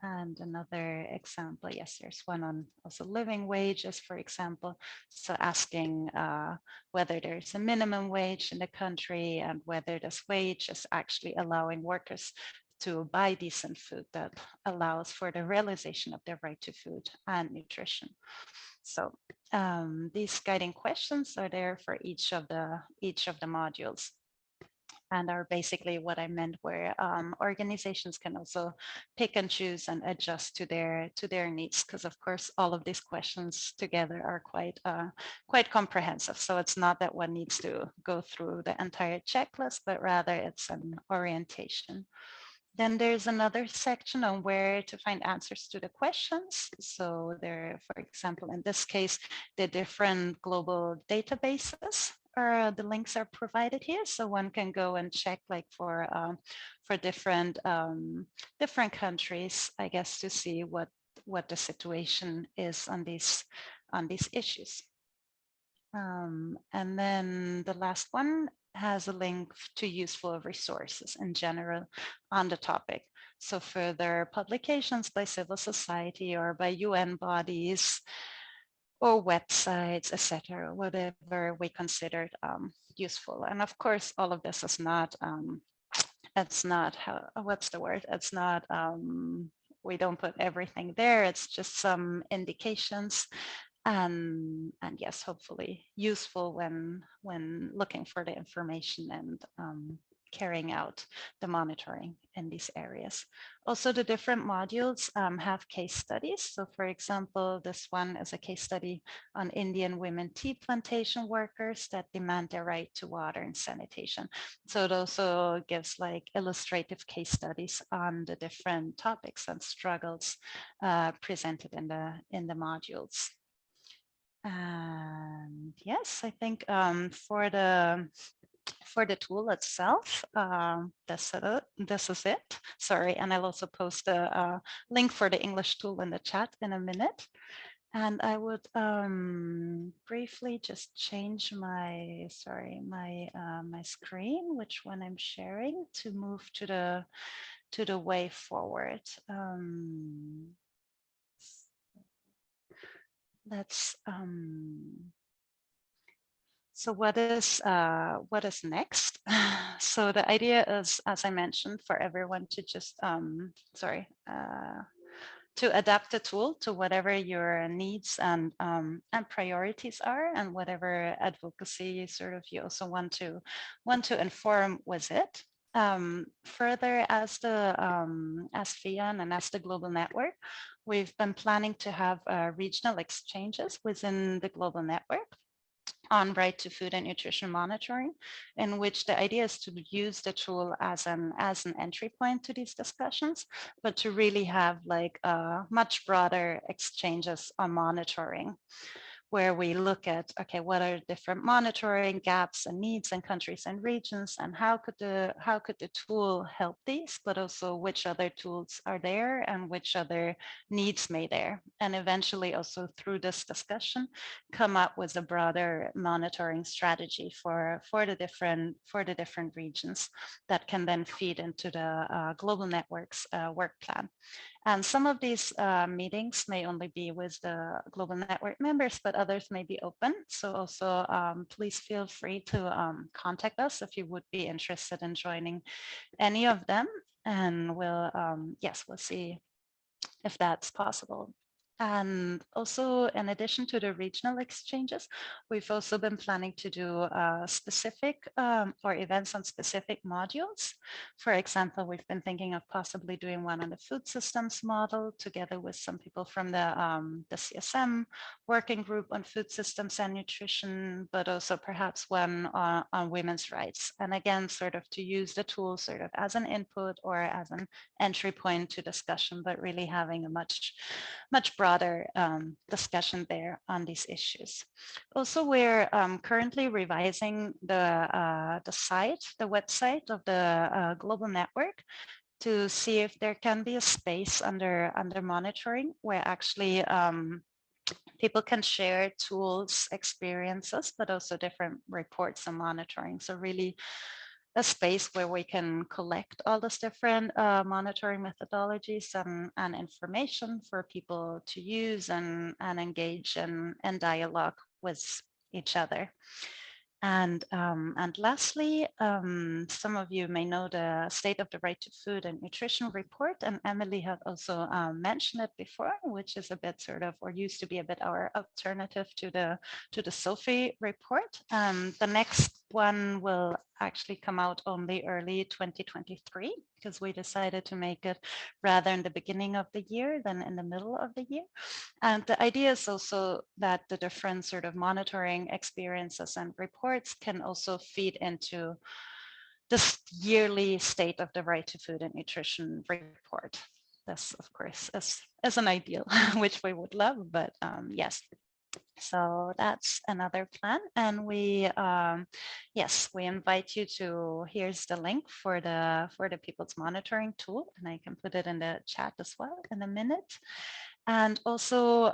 And another example, yes, there's one on also living wages, for example. So asking whether there's a minimum wage in the country and whether this wage is actually allowing workers to buy decent food that allows for the realization of their right to food and nutrition. So these guiding questions are there for each of the modules, and are basically what I meant, where organizations can also pick and choose and adjust to their needs, because of course all of these questions together are quite comprehensive. So it's not that one needs to go through the entire checklist, but rather it's an orientation. Then there's another section on where to find answers to the questions. So there, for example, in this case, the different global databases the links are provided here. So one can go and check like for different different countries, I guess, to see what the situation is on these issues. And then the last one has a link to useful resources in general on the topic. So further publications by civil society or by UN bodies or websites, etc., whatever we considered useful. And of course, all of this is not, it's not, what's the word? It's not, we don't put everything there. It's just some indications and yes, hopefully useful when looking for the information and carrying out the monitoring in these areas. Also, the different modules have case studies. So for example, this one is a case study on Indian women tea plantation workers that demand their right to water and sanitation. So it also gives like illustrative case studies on the different topics and struggles presented in the modules. And yes, I think for the tool itself, this is it. Sorry, and I'll also post a link for the English tool in the chat in a minute. And I would briefly just change my my screen, which one I'm sharing, to move to the way forward. Let's so what is next? So the idea is, as I mentioned, for everyone to just to adapt the tool to whatever your needs and priorities are, and whatever advocacy sort of you also want to inform with it. Further, as the as FIAN and as the global network, we've been planning to have regional exchanges within the global network on right to food and nutrition monitoring, in which the idea is to use the tool as an entry point to these discussions, but to really have like much broader exchanges on monitoring, where we look at, okay, what are different monitoring gaps and needs in countries and regions, and how could the tool help these, but also which other tools are there and which other needs may there, and eventually also through this discussion come up with a broader monitoring strategy for the different regions that can then feed into the global network's work plan. And some of these meetings may only be with the global network members, but others may be open. So also please feel free to contact us if you would be interested in joining any of them. And we'll, yes, we'll see if that's possible. And also, in addition to the regional exchanges, we've also been planning to do specific or events on specific modules. For example, we've been thinking of possibly doing one on the food systems model together with some people from the CSM working group on food systems and nutrition, but also perhaps one on women's rights. And again, sort of to use the tool sort of as an input or as an entry point to discussion, but really having a much broader discussion there on these issues. Also, we're currently revising the website of the global network to see if there can be a space under monitoring where actually people can share tools, experiences, but also different reports and monitoring. So really a space where we can collect all those different monitoring methodologies and information for people to use and engage in dialogue with each other. And lastly, some of you may know the State of the Right to Food and Nutrition report, and Emily had also mentioned it before, which is a bit sort of, or used to be a bit our alternative to the SOFI report. The next one will actually come out only early 2023, because we decided to make it rather in the beginning of the year than in the middle of the year. And the idea is also that the different sort of monitoring experiences and reports can also feed into this yearly state of the right to food and nutrition report. This, of course, as an ideal, which we would love, but yes. So that's another plan, and we yes, we invite you to. Here's the link for the people's monitoring tool, and I can put it in the chat as well in a minute. And also,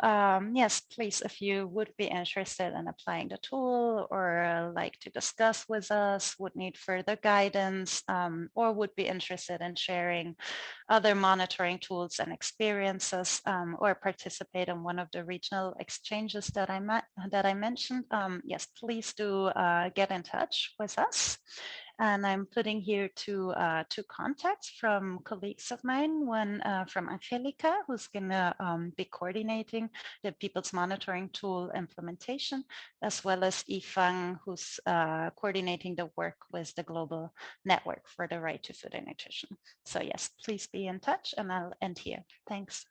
yes, please, if you would be interested in applying the tool or like to discuss with us, would need further guidance, or would be interested in sharing other monitoring tools and experiences, or participate in one of the regional exchanges that I mentioned, yes, please do get in touch with us. And I'm putting here two contacts from colleagues of mine, one from Angelica, who's gonna be coordinating the People's Monitoring Tool implementation, as well as Ifang, who's coordinating the work with the Global Network for the Right to Food and Nutrition. So yes, please be in touch, and I'll end here. Thanks.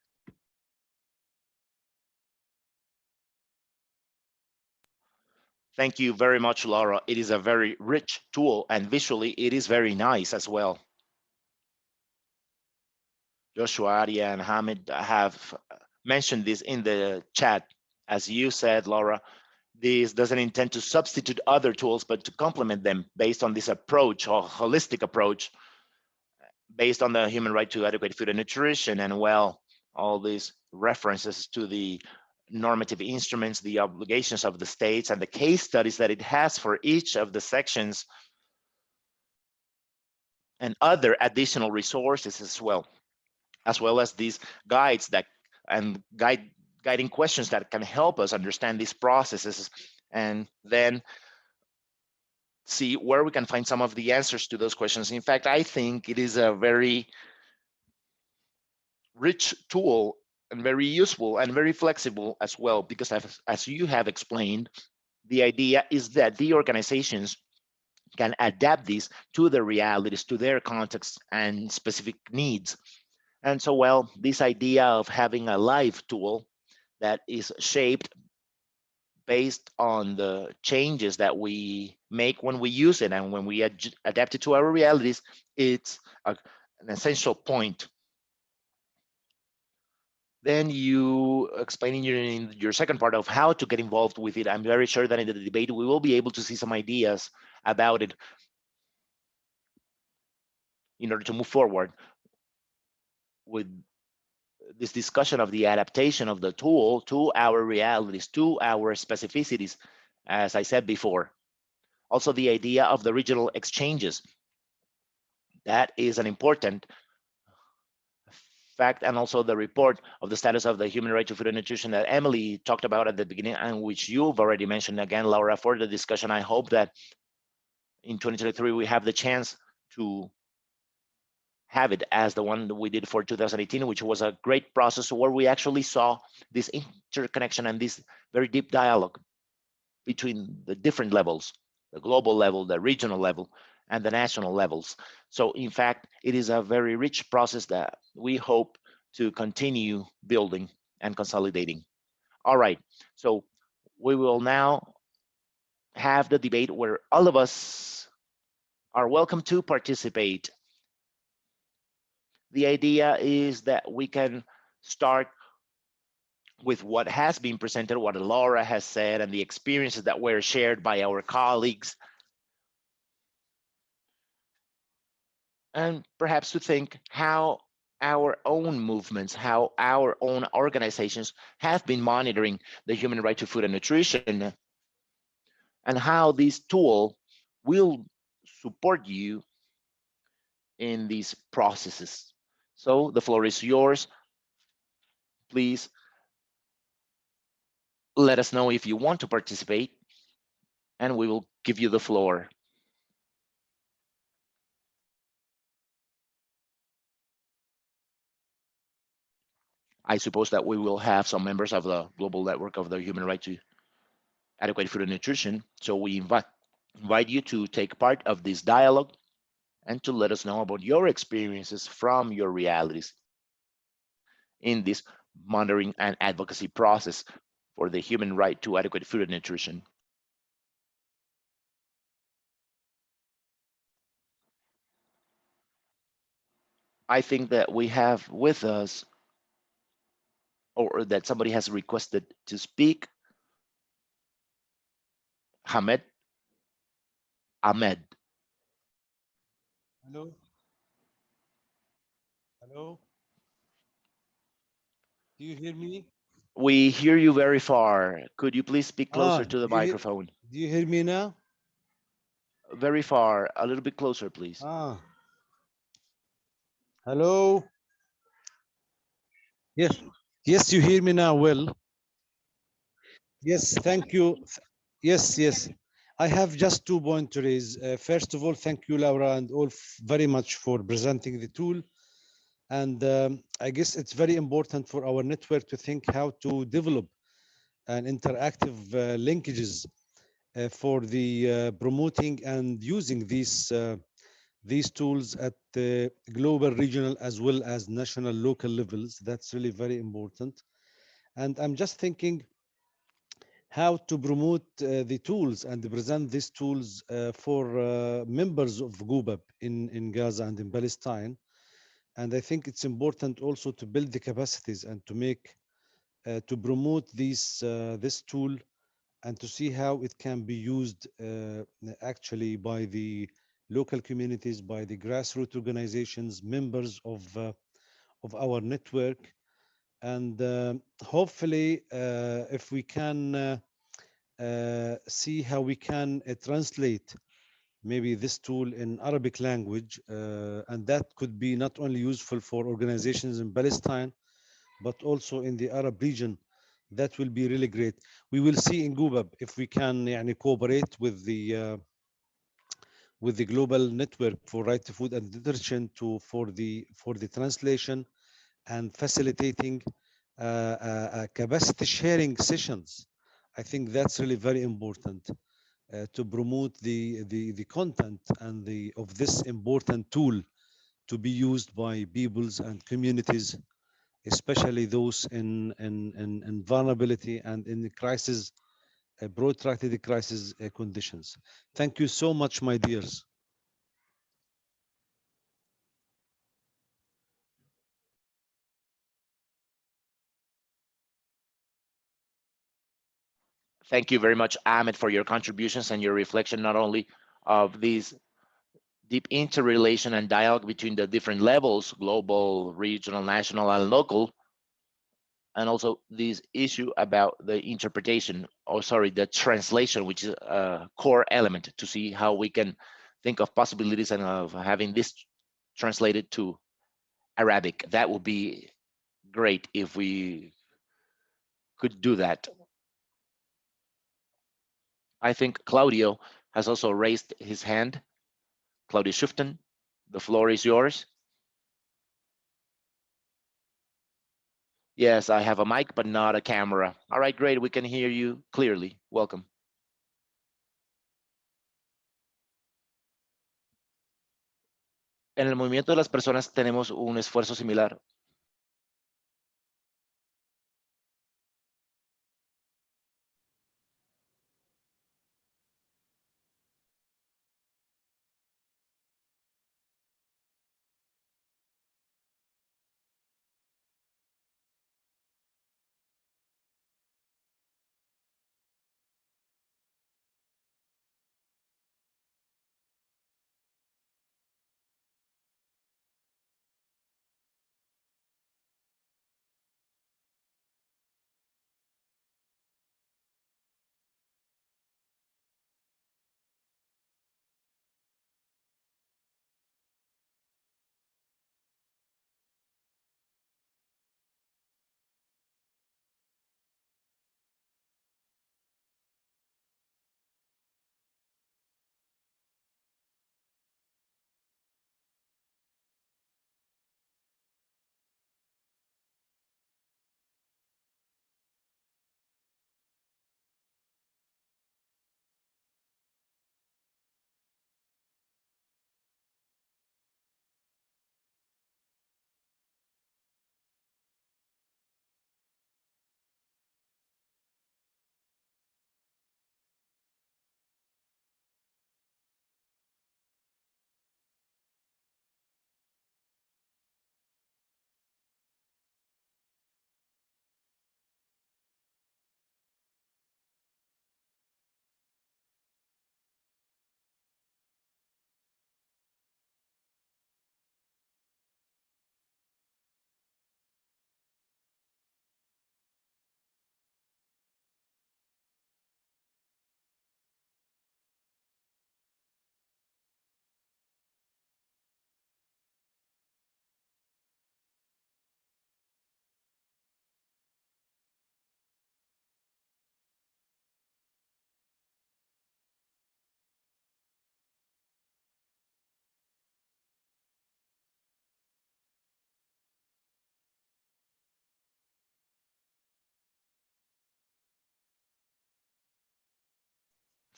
Thank you very much, Laura. It is a very rich tool, and visually it is very nice as well. Joshua, Aria, and Hamid have mentioned this in the chat. As you said, Laura, this doesn't intend to substitute other tools, but to complement them based on this approach, or holistic approach, based on the human right to adequate food and nutrition, and well, all these references to the normative instruments, the obligations of the states, and the case studies that it has for each of the sections, and other additional resources as well as these guides that and guiding questions that can help us understand these processes, and then see where we can find some of the answers to those questions. In fact, I think it is a very rich tool and very useful and very flexible as well, because as you have explained, the idea is that the organizations can adapt these to their realities, to their context and specific needs. And so, well, this idea of having a live tool that is shaped based on the changes that we make when we use it and when we adapt it to our realities, it's an essential point. Then you explaining in your second part of how to get involved with it. I'm very sure that in the debate, we will be able to see some ideas about it in order to move forward with this discussion of the adaptation of the tool to our realities, to our specificities, as I said before. Also, the idea of the regional exchanges. That is an important fact, and also the report of the status of the human right to food and nutrition that Emily talked about at the beginning, and which you've already mentioned again, Laura, for the discussion. I hope that in 2023 we have the chance to have it as the one that we did for 2018, which was a great process where we actually saw this interconnection and this very deep dialogue between the different levels, the global level, the regional level, and the national levels. So in fact, it is a very rich process that we hope to continue building and consolidating. All right, so we will now have the debate where all of us are welcome to participate. The idea is that we can start with what has been presented, what Laura has said, and the experiences that were shared by our colleagues. And perhaps to think how our own movements, how our own organizations have been monitoring the human right to food and nutrition, and how this tool will support you in these processes. So the floor is yours. Please let us know if you want to participate, and we will give you the floor. I suppose that we will have some members of the global network of the human right to adequate food and nutrition. So we invite you to take part of this dialogue and to let us know about your experiences from your realities in this monitoring and advocacy process for the human right to adequate food and nutrition. I think that we have with us, or that somebody has requested to speak, Hamed Ahmed. Hello? Hello? Do you hear me? We hear you very far. Could you please speak closer to the Do you hear, microphone? do you hear me now? Very far, a little bit closer, please. Hello? Yes. Yes, you hear me now well. Yes, thank you. Yes, yes. I have just 2 points to raise. First of all, thank you, Laura, and all very much for presenting the tool. And I guess it's very important for our network to think how to develop an interactive linkages for the promoting and using these tools at the global, regional, as well as national, local levels. That's really very important. And I'm just thinking how to promote the tools and present these tools for members of GUBAB in Gaza and in Palestine. And I think it's important also to build the capacities and to make, to promote this tool and to see how it can be used actually by the local communities, by the grassroots organizations, members of our network. And hopefully, if we can see how we can translate maybe this tool in Arabic language, and that could be not only useful for organizations in Palestine, but also in the Arab region. That will be really great. We will see in GUBAB if we can cooperate with the global network for right to food and nutrition for the translation and facilitating capacity sharing sessions. I think that's really very important to promote the content and of this important tool to be used by peoples and communities, especially those in vulnerability and in the crisis, protracted crisis conditions. Thank you so much, my dears. Thank you very much, Ahmed, for your contributions and your reflection, not only of these deep interrelation and dialogue between the different levels, global, regional, national, and local, and also this issue about the interpretation, or sorry, the translation, which is a core element to see how we can think of possibilities and of having this translated to Arabic. That would be great if we could do that. I think Claudio has also raised his hand. Claudio Schuften, the floor is yours. Yes, I have a mic, but not a camera. All right, great. We can hear you clearly. Welcome. En el movimiento de las personas tenemos un esfuerzo similar.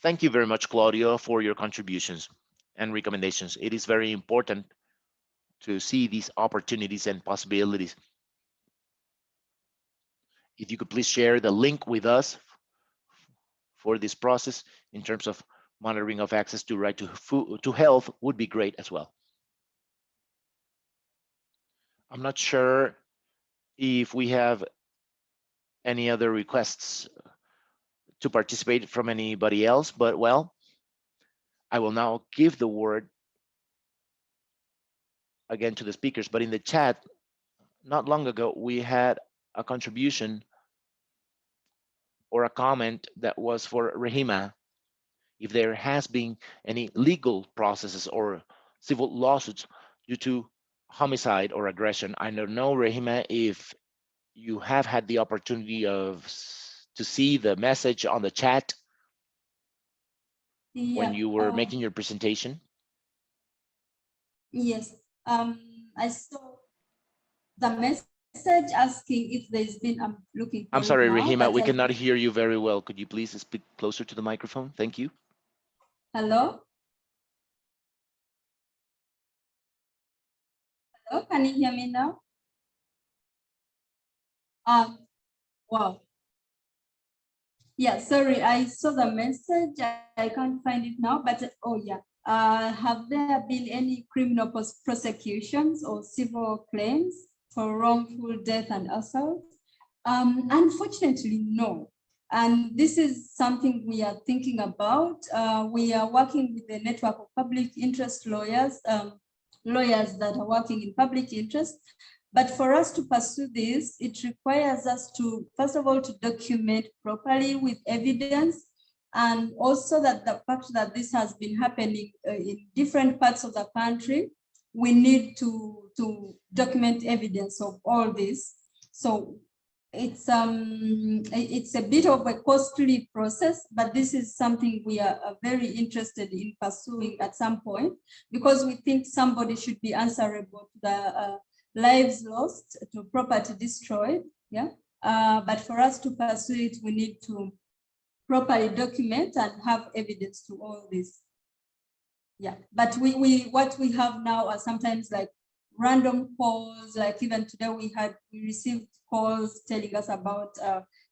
Thank you very much, Claudio, for your contributions and recommendations. It is very important to see these opportunities and possibilities. If you could please share the link with us for this process in terms of monitoring of access to right to food, to health would be great as well. I'm not sure if we have any other requests to participate from anybody else, but well, I will now give the word again to the speakers, but in the chat, not long ago, we had a contribution or a comment that was for Rahima. If there has been any legal processes or civil lawsuits due to homicide or aggression. I don't know, Rahima, if you have had the opportunity to see the message on the chat when Yeah. you were making your presentation. Yes. I saw the message asking if there's been. I'm looking for I'm it sorry, now, Rahima, but we I cannot think- hear you very well. Could you please speak closer to the microphone? Thank you. Hello. Hello. Can you hear me now? Wow. Yeah, sorry, I saw the message. I can't find it now, but oh yeah. Have there been any criminal prosecutions or civil claims for wrongful death and assault? Unfortunately, no. And this is something we are thinking about. We are working with the network of public interest lawyers, lawyers that are working in public interest. But for us to pursue this, it requires us to, first of all, to document properly with evidence, and also that the fact that this has been happening in different parts of the country, we need to document evidence of all this. So it's a bit of a costly process, but this is something we are very interested in pursuing at some point, because we think somebody should be answerable to the lives lost, to property destroyed. Yeah. But for us to pursue it, we need to properly document and have evidence to all this. Yeah. But what we have now are sometimes like random calls. Like even today we received calls telling us about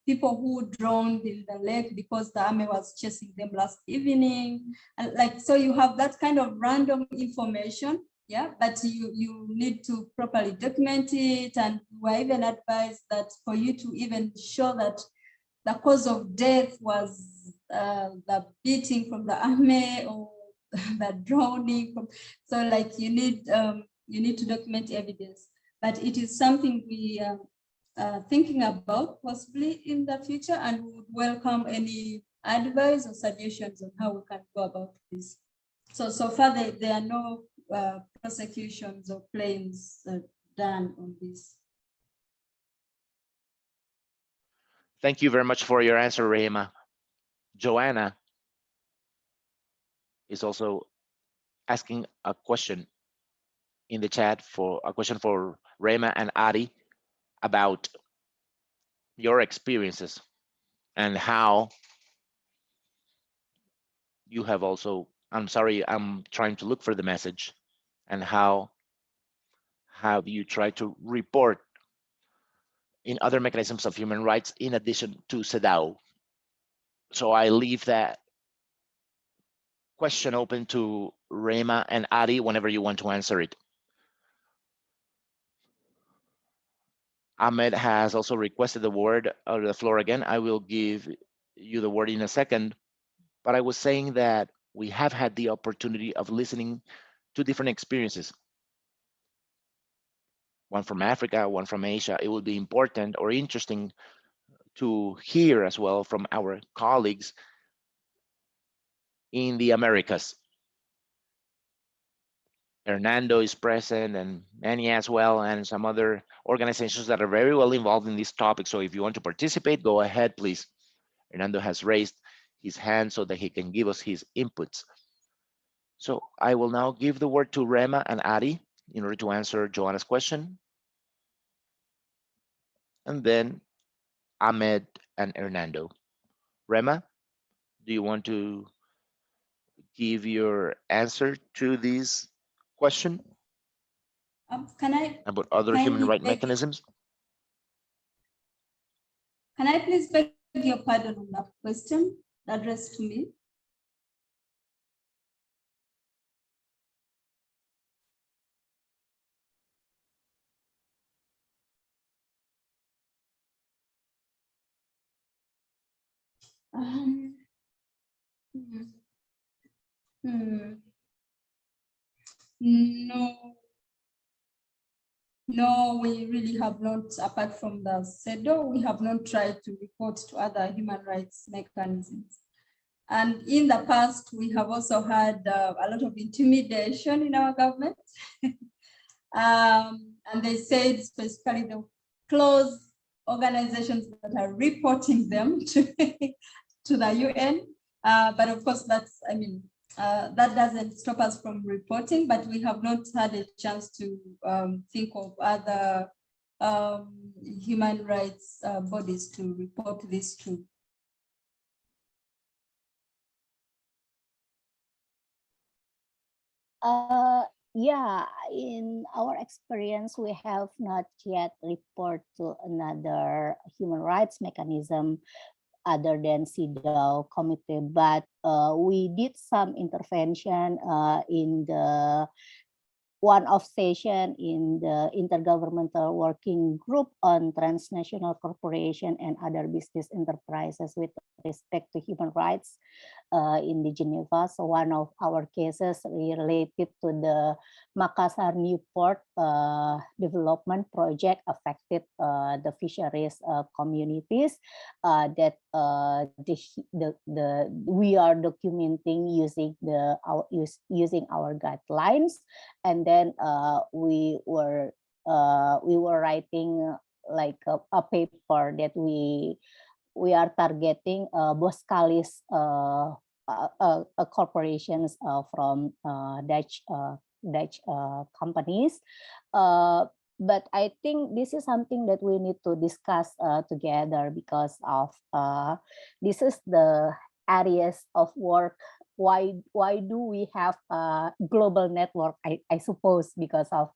people who drowned in the lake because the army was chasing them last evening. And like, so you have that kind of random information. Yeah, but you need to properly document it, and we're even advised that for you to even show that the cause of death was the beating from the army or the drowning. So like you need to document evidence, but it is something we are thinking about possibly in the future, and we would welcome any advice or suggestions on how we can go about this. So far there are no prosecutions or claims done on this. Thank you very much for your answer, Rahima. Joanna is also asking a question in the chat for Rahima and Adi about your experiences and how you have also, I'm sorry, I'm trying to look for the message, and how do you try to report in other mechanisms of human rights in addition to CEDAW. So I leave that question open to Rema and Adi whenever you want to answer it. Ahmed has also requested the word or the floor again. I will give you the word in a second, but I was saying that we have had the opportunity of listening to different experiences. One from Africa, one from Asia. It would be important or interesting to hear as well from our colleagues in the Americas. Hernando is present, and Manny as well, and some other organizations that are very well involved in this topic. So if you want to participate, go ahead, please. Hernando has raised his hand so that he can give us his inputs. So I will now give the word to Rema and Adi in order to answer Joanna's question. And then Ahmed and Hernando. Rema, do you want to give your answer to this question Can I about other human kindly right beg- mechanisms? Can I please beg your pardon on that question addressed to me? Um, hmm, hmm. No, we really have not, apart from the SEDO, we have not tried to report to other human rights mechanisms. And in the past, we have also had a lot of intimidation in our government. And they said specifically the close organizations that are reporting them to the UN. But of course, that's, I mean, that doesn't stop us from reporting, but we have not had a chance to think of other human rights bodies to report this to. Yeah, in our experience, we have not yet report to another human rights mechanism other than CEDAW committee, but we did some intervention in the one-off session in the Intergovernmental Working Group on Transnational Corporation and Other Business Enterprises with respect to human rights in the Geneva. So one of our cases related to the Makassar Newport development project affected the fisheries communities that we are documenting using using our guidelines, and then we were writing like a paper that we are targeting Boskalis corporations from Dutch companies. But I think this is something that we need to discuss together, because of this is the areas of work. Why do we have a global network? I suppose because of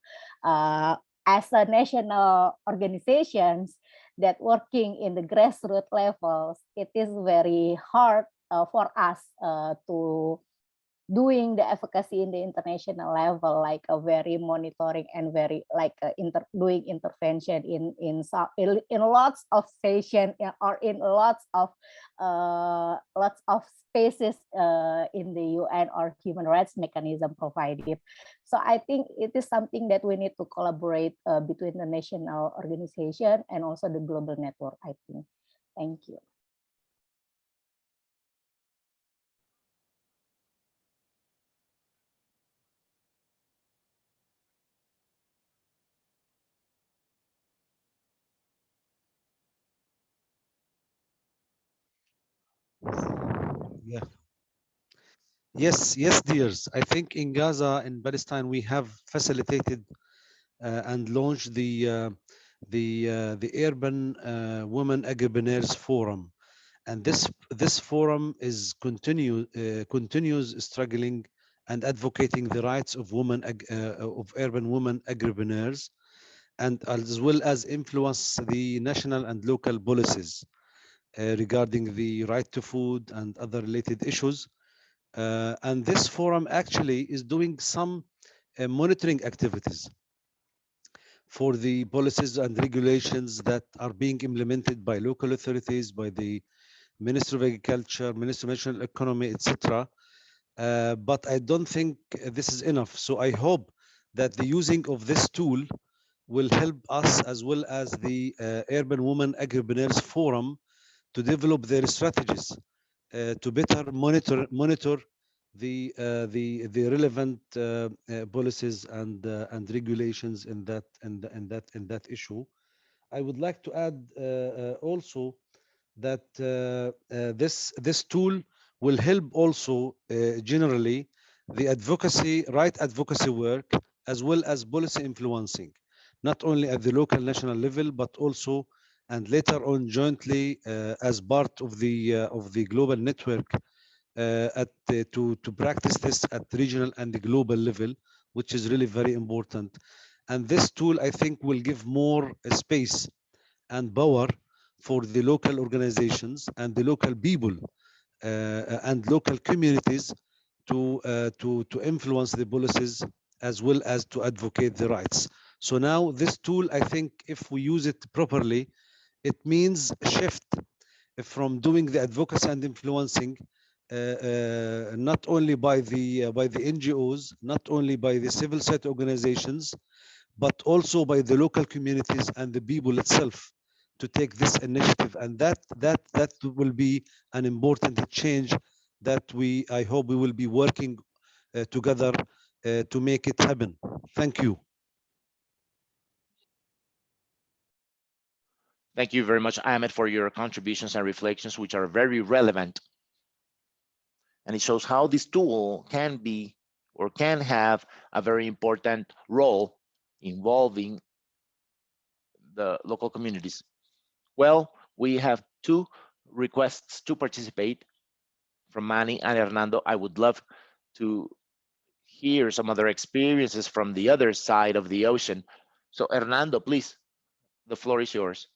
as a national organizations that working in the grassroots levels, it is very hard for us to doing the advocacy in the international level, like a very monitoring and very like doing intervention in lots of session or in lots of spaces in the UN or human rights mechanism provided. So I think it is something that we need to collaborate between the national organization and also the global network, I think. Thank you. Yeah. Yes, dears. I think in Gaza, in Palestine, we have facilitated and launched the Urban Women Agripreneurs Forum, and this forum is continues struggling and advocating the rights of women of urban women agripreneurs, and as well as influence the national and local policies regarding the right to food and other related issues. And this forum actually is doing some monitoring activities for the policies and regulations that are being implemented by local authorities, by the Ministry of Agriculture, Ministry of National Economy, etc. But I don't think this is enough. So I hope that the using of this tool will help us, as well as the Urban Women Agripreneurs Forum, to develop their strategies to better monitor the relevant policies and regulations in that issue. I would like to add also that this tool will help also generally the right advocacy work, as well as policy influencing, not only at the local national level, but also and later on jointly as part of the global network to practice this at regional and the global level, which is really very important. And this tool, I think, will give more space and power for the local organizations and the local people and local communities to influence the policies as well as to advocate the rights. So now this tool, I think, if we use it properly, it means a shift from doing the advocacy and influencing not only by the NGOs, not only by the civil society organizations, but also by the local communities and the people itself to take this initiative. And that will be an important change that I hope we will be working together to make it happen. Thank you. Thank you very much, Ahmed, for your contributions and reflections, which are very relevant. And it shows how this tool can be or can have a very important role involving the local communities. Well, we have two requests to participate from Manny and Hernando. I would love to hear some other experiences from the other side of the ocean. So Hernando, please, the floor is yours.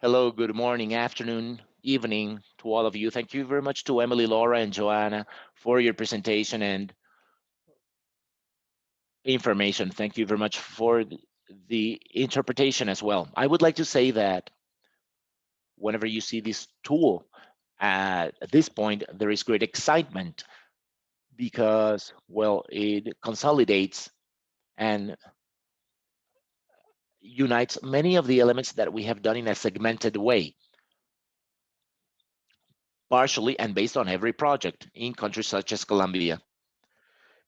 Hello, good morning, afternoon, evening to all of you. Thank you very much to Emily, Laura, and Joanna for your presentation and information. Thank you very much for the interpretation as well. I would like to say that whenever you see this tool at this point, there is great excitement because, well, it consolidates and unites many of the elements that we have done in a segmented way, partially and based on every project in countries such as Colombia.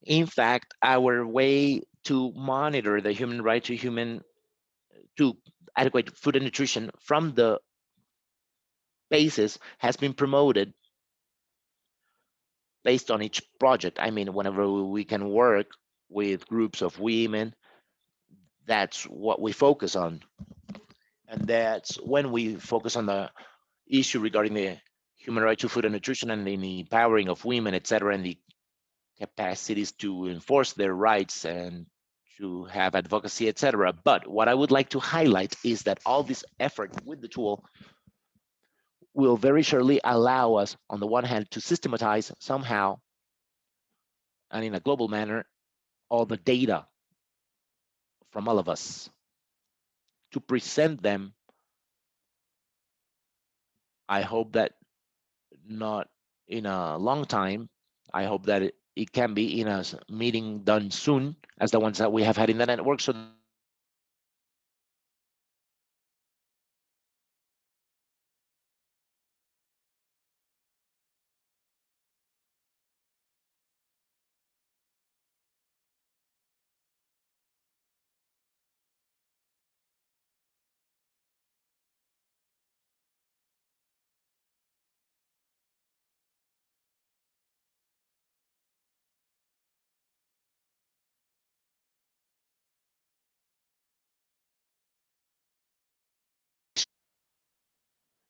In fact, our way to monitor the human right to adequate food and nutrition from the basis has been promoted based on each project. I mean, whenever we can work with groups of women, that's what we focus on. And that's when we focus on the issue regarding the human right to food and nutrition and the empowering of women, etc., and the capacities to enforce their rights and to have advocacy, etc. But what I would like to highlight is that all this effort with the tool will very surely allow us, on the one hand, to systematize somehow and in a global manner all the data from all of us, to present them. I hope that not in a long time. I hope that it can be in a meeting done soon, as the ones that we have had in the network, so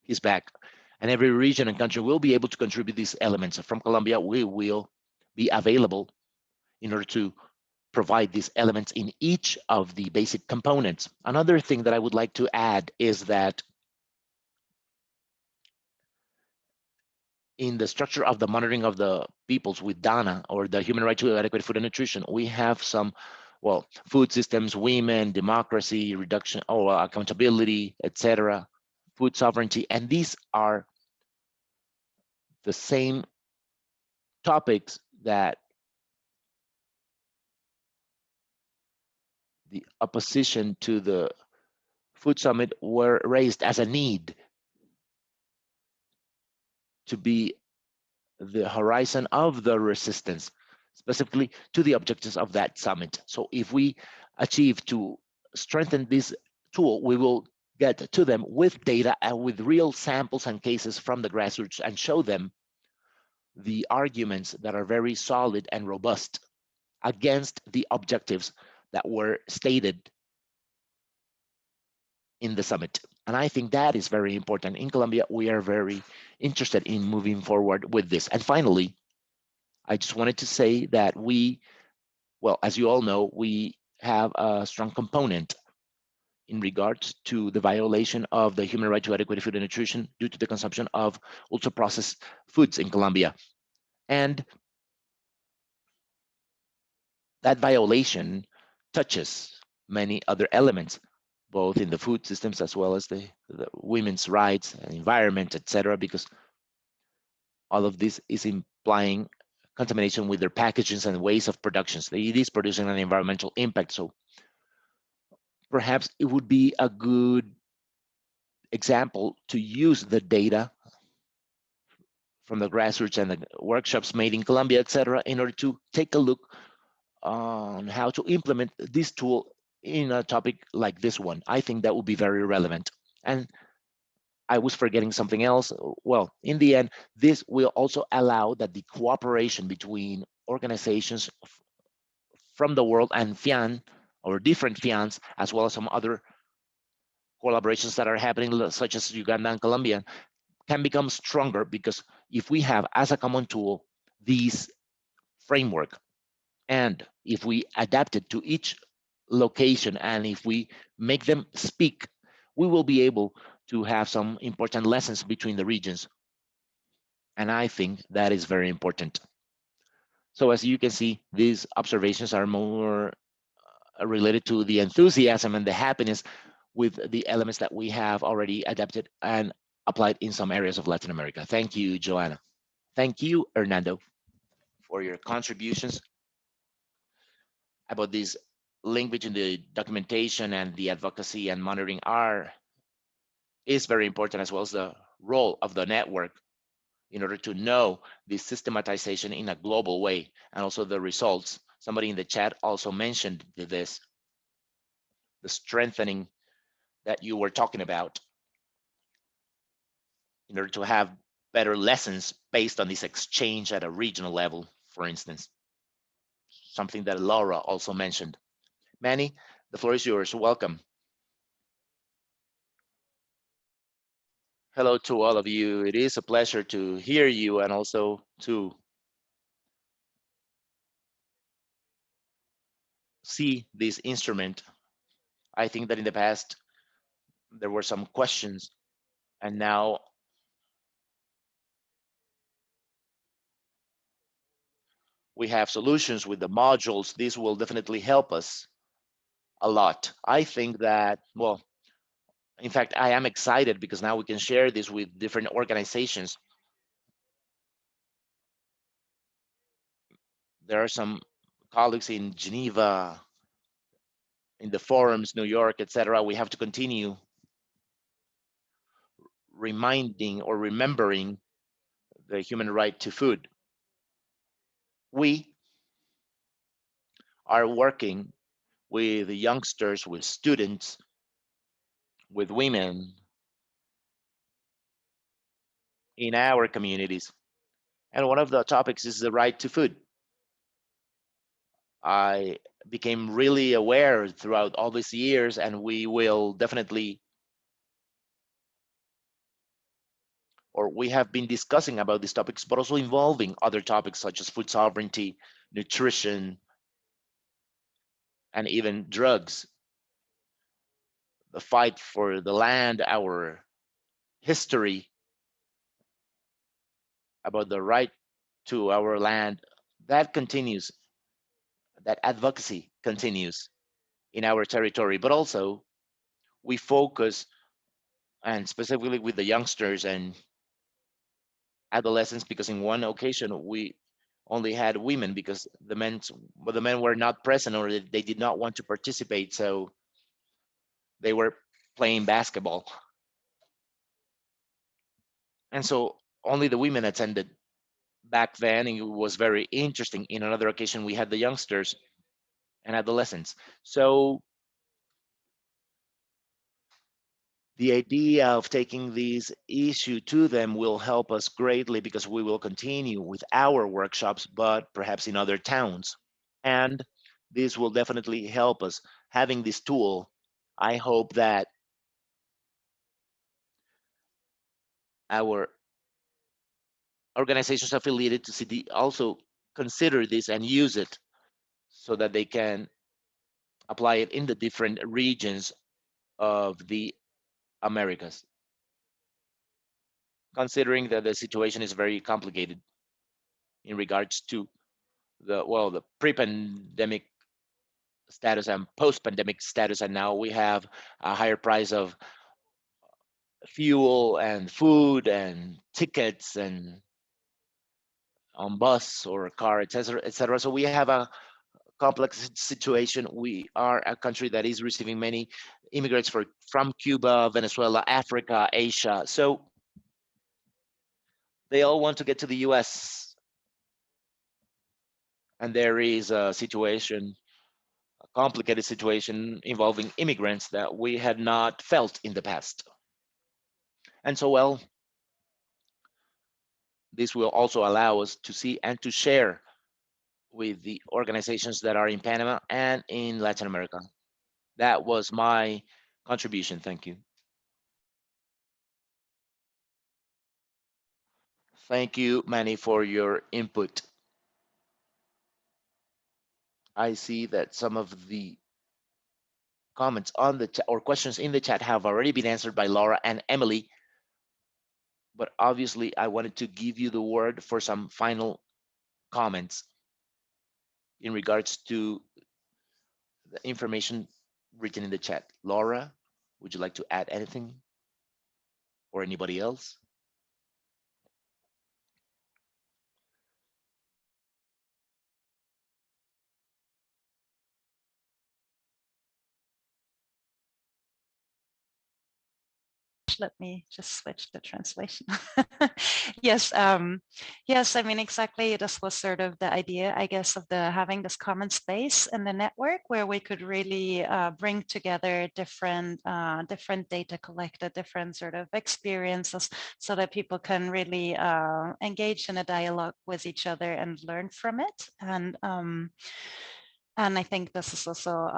he's back. And every region and country will be able to contribute these elements. From Colombia, we will be available in order to provide these elements in each of the basic components. Another thing that I would like to add is that in the structure of the monitoring of the peoples with DANA, or the human right to adequate food and nutrition, we have some, well, food systems, women, democracy, reduction, or accountability, etc., food sovereignty, and these are the same topics that the opposition to the food summit were raised as a need to be the horizon of the resistance, specifically to the objectives of that summit. So if we achieve to strengthen this tool, we will get to them with data and with real samples and cases from the grassroots and show them the arguments that are very solid and robust against the objectives that were stated in the summit. And I think that is very important. In Colombia, we are very interested in moving forward with this. And finally, I just wanted to say that well, as you all know, we have a strong component in regards to the violation of the human right to adequate food and nutrition due to the consumption of ultra-processed foods in Colombia. And that violation touches many other elements, both in the food systems as well as the women's rights and environment, etc., because all of this is implying contamination with their packagings and ways of productions. It is producing an environmental impact. So perhaps it would be a good example to use the data from the grassroots and the workshops made in Colombia, etc., in order to take a look on how to implement this tool in a topic like this one. I think that would be very relevant. And I was forgetting something else. Well, in the end, this will also allow that the cooperation between organizations from the world and FIAN, or different FIANs, as well as some other collaborations that are happening, such as Uganda and Colombia, can become stronger, because if we have as a common tool these framework, and if we adapt it to each location, and if we make them speak, we will be able to have some important lessons between the regions. And I think that is very important. So as you can see, these observations are more related to the enthusiasm and the happiness with the elements that we have already adapted and applied in some areas of Latin America. Thank you, Joanna. Thank you, Hernando, for your contributions about this link between the documentation and the advocacy and monitoring is very important, as well as the role of the network in order to know the systematization in a global way, and also the results. Somebody in the chat also mentioned this, the strengthening that you were talking about, in order to have better lessons based on this exchange at a regional level, for instance, something that Laura also mentioned. Manny, the floor is yours. Welcome. Hello to all of you. It is a pleasure to hear you and also to see this instrument. I think that in the past, there were some questions, and now we have solutions with the modules. This will definitely help us a lot. I think that, well, in fact, I am excited because now we can share this with different organizations. There are some colleagues in Geneva, in the forums, New York, etc. We have to continue reminding or remembering the human right to food. We are working with youngsters, with students, with women in our communities. And one of the topics is the right to food. I became really aware throughout all these years, and we will definitely, or we have been discussing about these topics, but also involving other topics such as food sovereignty, nutrition, and even drugs. The fight for the land, our history, about the right to our land, that continues, that advocacy continues in our territory. But also we focus, and specifically with the youngsters and adolescents, because in one occasion we only had women because the men were not present, or they did not want to participate, so they were playing basketball, and so only the women attended back then. And it was very interesting. In another occasion we had the youngsters and adolescents. So the idea of taking this issue to them will help us greatly, because we will continue with our workshops, but perhaps in other towns. And this will definitely help us having this tool. I hope that our organizations affiliated to CD also consider this and use it so that they can apply it in the different regions of the Americas, considering that the situation is very complicated in regards to the pre-pandemic status and post-pandemic status, and now we have a higher price of fuel and food and tickets and on bus or car, etc., etc. So we have a complex situation. We are a country that is receiving many immigrants from Cuba, Venezuela, Africa, Asia. So they all want to get to the US. And there is a situation, a complicated situation involving immigrants that we had not felt in the past. And so, well, this will also allow us to see and to share with the organizations that are in Panama and in Latin America. That was my contribution. Thank you. Thank you, Manny, for your input. I see that some of the comments on the chat or questions in the chat have already been answered by Laura and Emily. But obviously, I wanted to give you the word for some final comments in regards to the information written in the chat. Laura, would you like to add anything? Or anybody else? Let me just switch the translation. Yes, yes, I mean, exactly, this was sort of the idea, I guess, of the having this common space in the network where we could really bring together different data collected, different sort of experiences, so that people can really engage in a dialogue with each other and learn from it. And I think this is also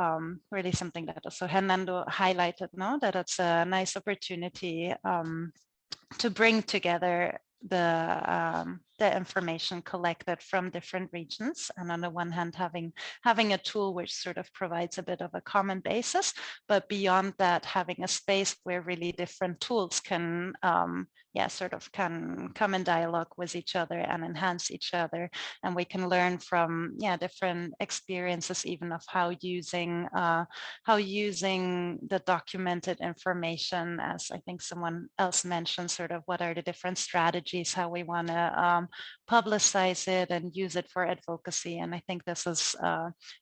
really something that also Hernando highlighted, no? That it's a nice opportunity to bring together the information collected from different regions, and on the one hand having a tool which sort of provides a bit of a common basis, but beyond that having a space where really different tools can sort of can come in dialogue with each other and enhance each other, and we can learn from different experiences even of how using the documented information, as I think someone else mentioned, sort of what are the different strategies, how we want to publicize it and use it for advocacy. And I think this is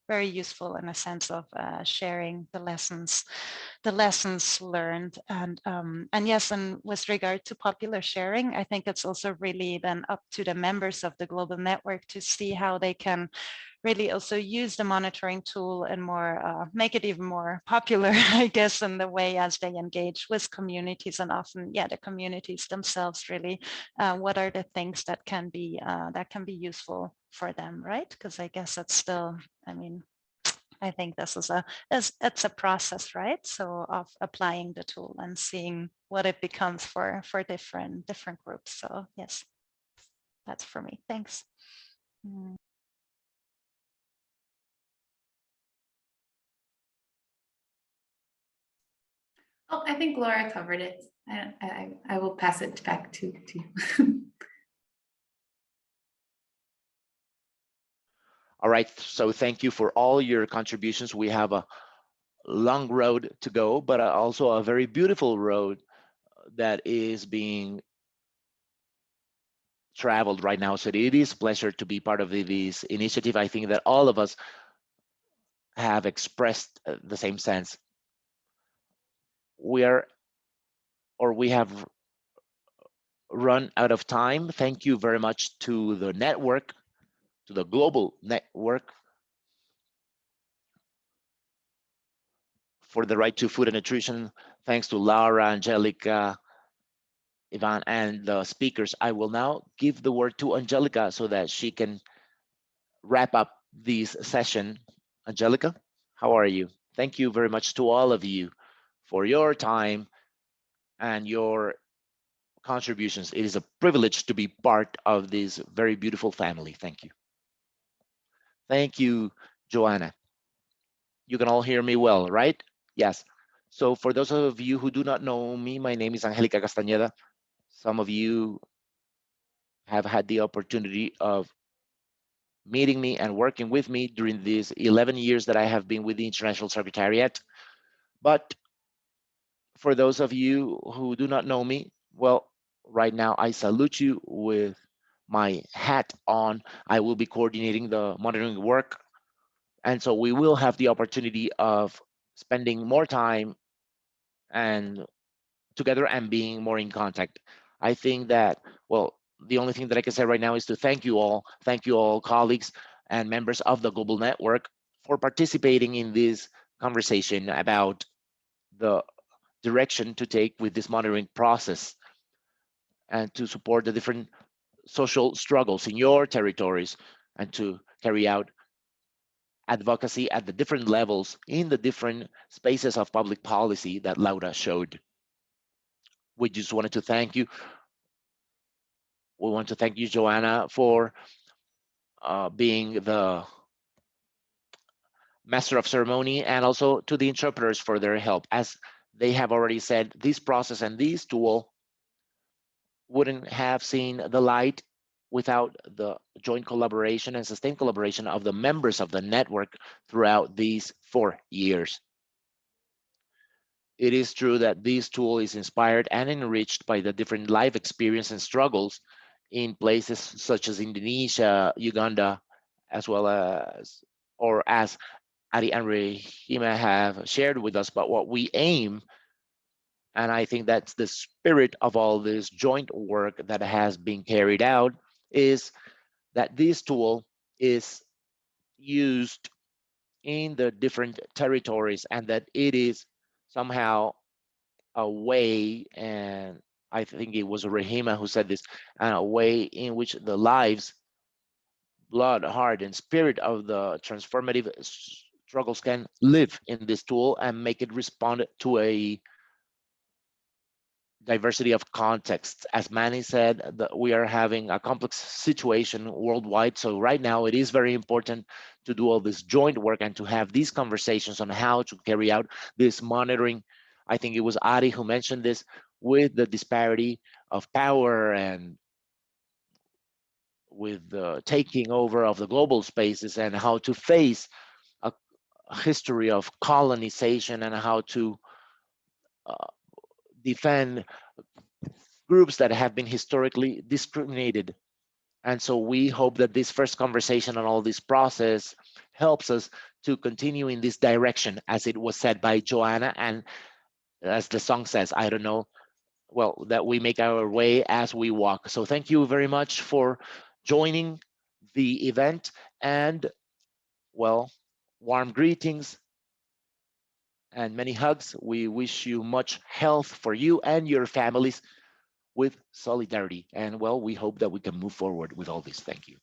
very useful in a sense of sharing the lessons learned. And yes, and with regard to popular sharing, I think it's also really then up to the members of the global network to see how they can really also use the monitoring tool and more make it even more popular, I guess, in the way as they engage with communities, and often, the communities themselves really, what are the things that can be useful for them, right? Because I guess it's still, I mean, I think this is it's a process, right? So of applying the tool and seeing what it becomes for different groups. So yes, that's for me. Thanks. Oh, I think Laura covered it. I will pass it back to you. All right, so thank you for all your contributions. We have a long road to go, but also a very beautiful road that is being traveled right now. So it is a pleasure to be part of this initiative. I think that all of us have expressed the same sense. We have run out of time. Thank you very much to the network, to the global network, for the right to food and nutrition. Thanks to Laura, Angelica, Ivan, and the speakers. I will now give the word to Angelica so that she can wrap up this session. Angelica, how are you? Thank you very much to all of you for your time and your contributions. It is a privilege to be part of this very beautiful family. Thank you. Thank you, Joanna. You can all hear me well, right? Yes. So for those of you who do not know me, my name is Angelica Castañeda. Some of you have had the opportunity of meeting me and working with me during these 11 years that I have been with the International Secretariat. But for those of you who do not know me, well, right now I salute you with my hat on. I will be coordinating the monitoring work. And so we will have the opportunity of spending more time and together and being more in contact. I think that, well, the only thing that I can say right now is to thank you all colleagues and members of the global network for participating in this conversation about the direction to take with this monitoring process and to support the different social struggles in your territories and to carry out advocacy at the different levels in the different spaces of public policy that Laura showed. We just wanted to thank you. We want to thank you, Joanna, for being the master of ceremony, and also to the interpreters for their help. As they have already said, this process and this tool wouldn't have seen the light without the joint collaboration and sustained collaboration of the members of the network throughout these 4 years. It is true that this tool is inspired and enriched by the different life experience and struggles in places such as Indonesia, Uganda, as well as, or as Ari and Rahima have shared with us. But what we aim, and I think that's the spirit of all this joint work that has been carried out, is that this tool is used in the different territories and that it is somehow a way, and I think it was Rahima who said this, a way in which the lives, blood, heart, and spirit of the transformative struggles can live in this tool and make it respond to a diversity of contexts. As Manny said, that we are having a complex situation worldwide. So right now it is very important to do all this joint work and to have these conversations on how to carry out this monitoring. I think it was Ari who mentioned this, with the disparity of power and with the taking over of the global spaces, and how to face a history of colonization and how to uh, defend groups that have been historically discriminated. And so we hope that this first conversation on all this process helps us to continue in this direction, as it was said by Joanna, and as the song says, I don't know, well, that we make our way as we walk. So thank you very much for joining the event, and well, warm greetings and many hugs. We wish you much health for you and your families, with solidarity. And well, we hope that we can move forward with all this. Thank you.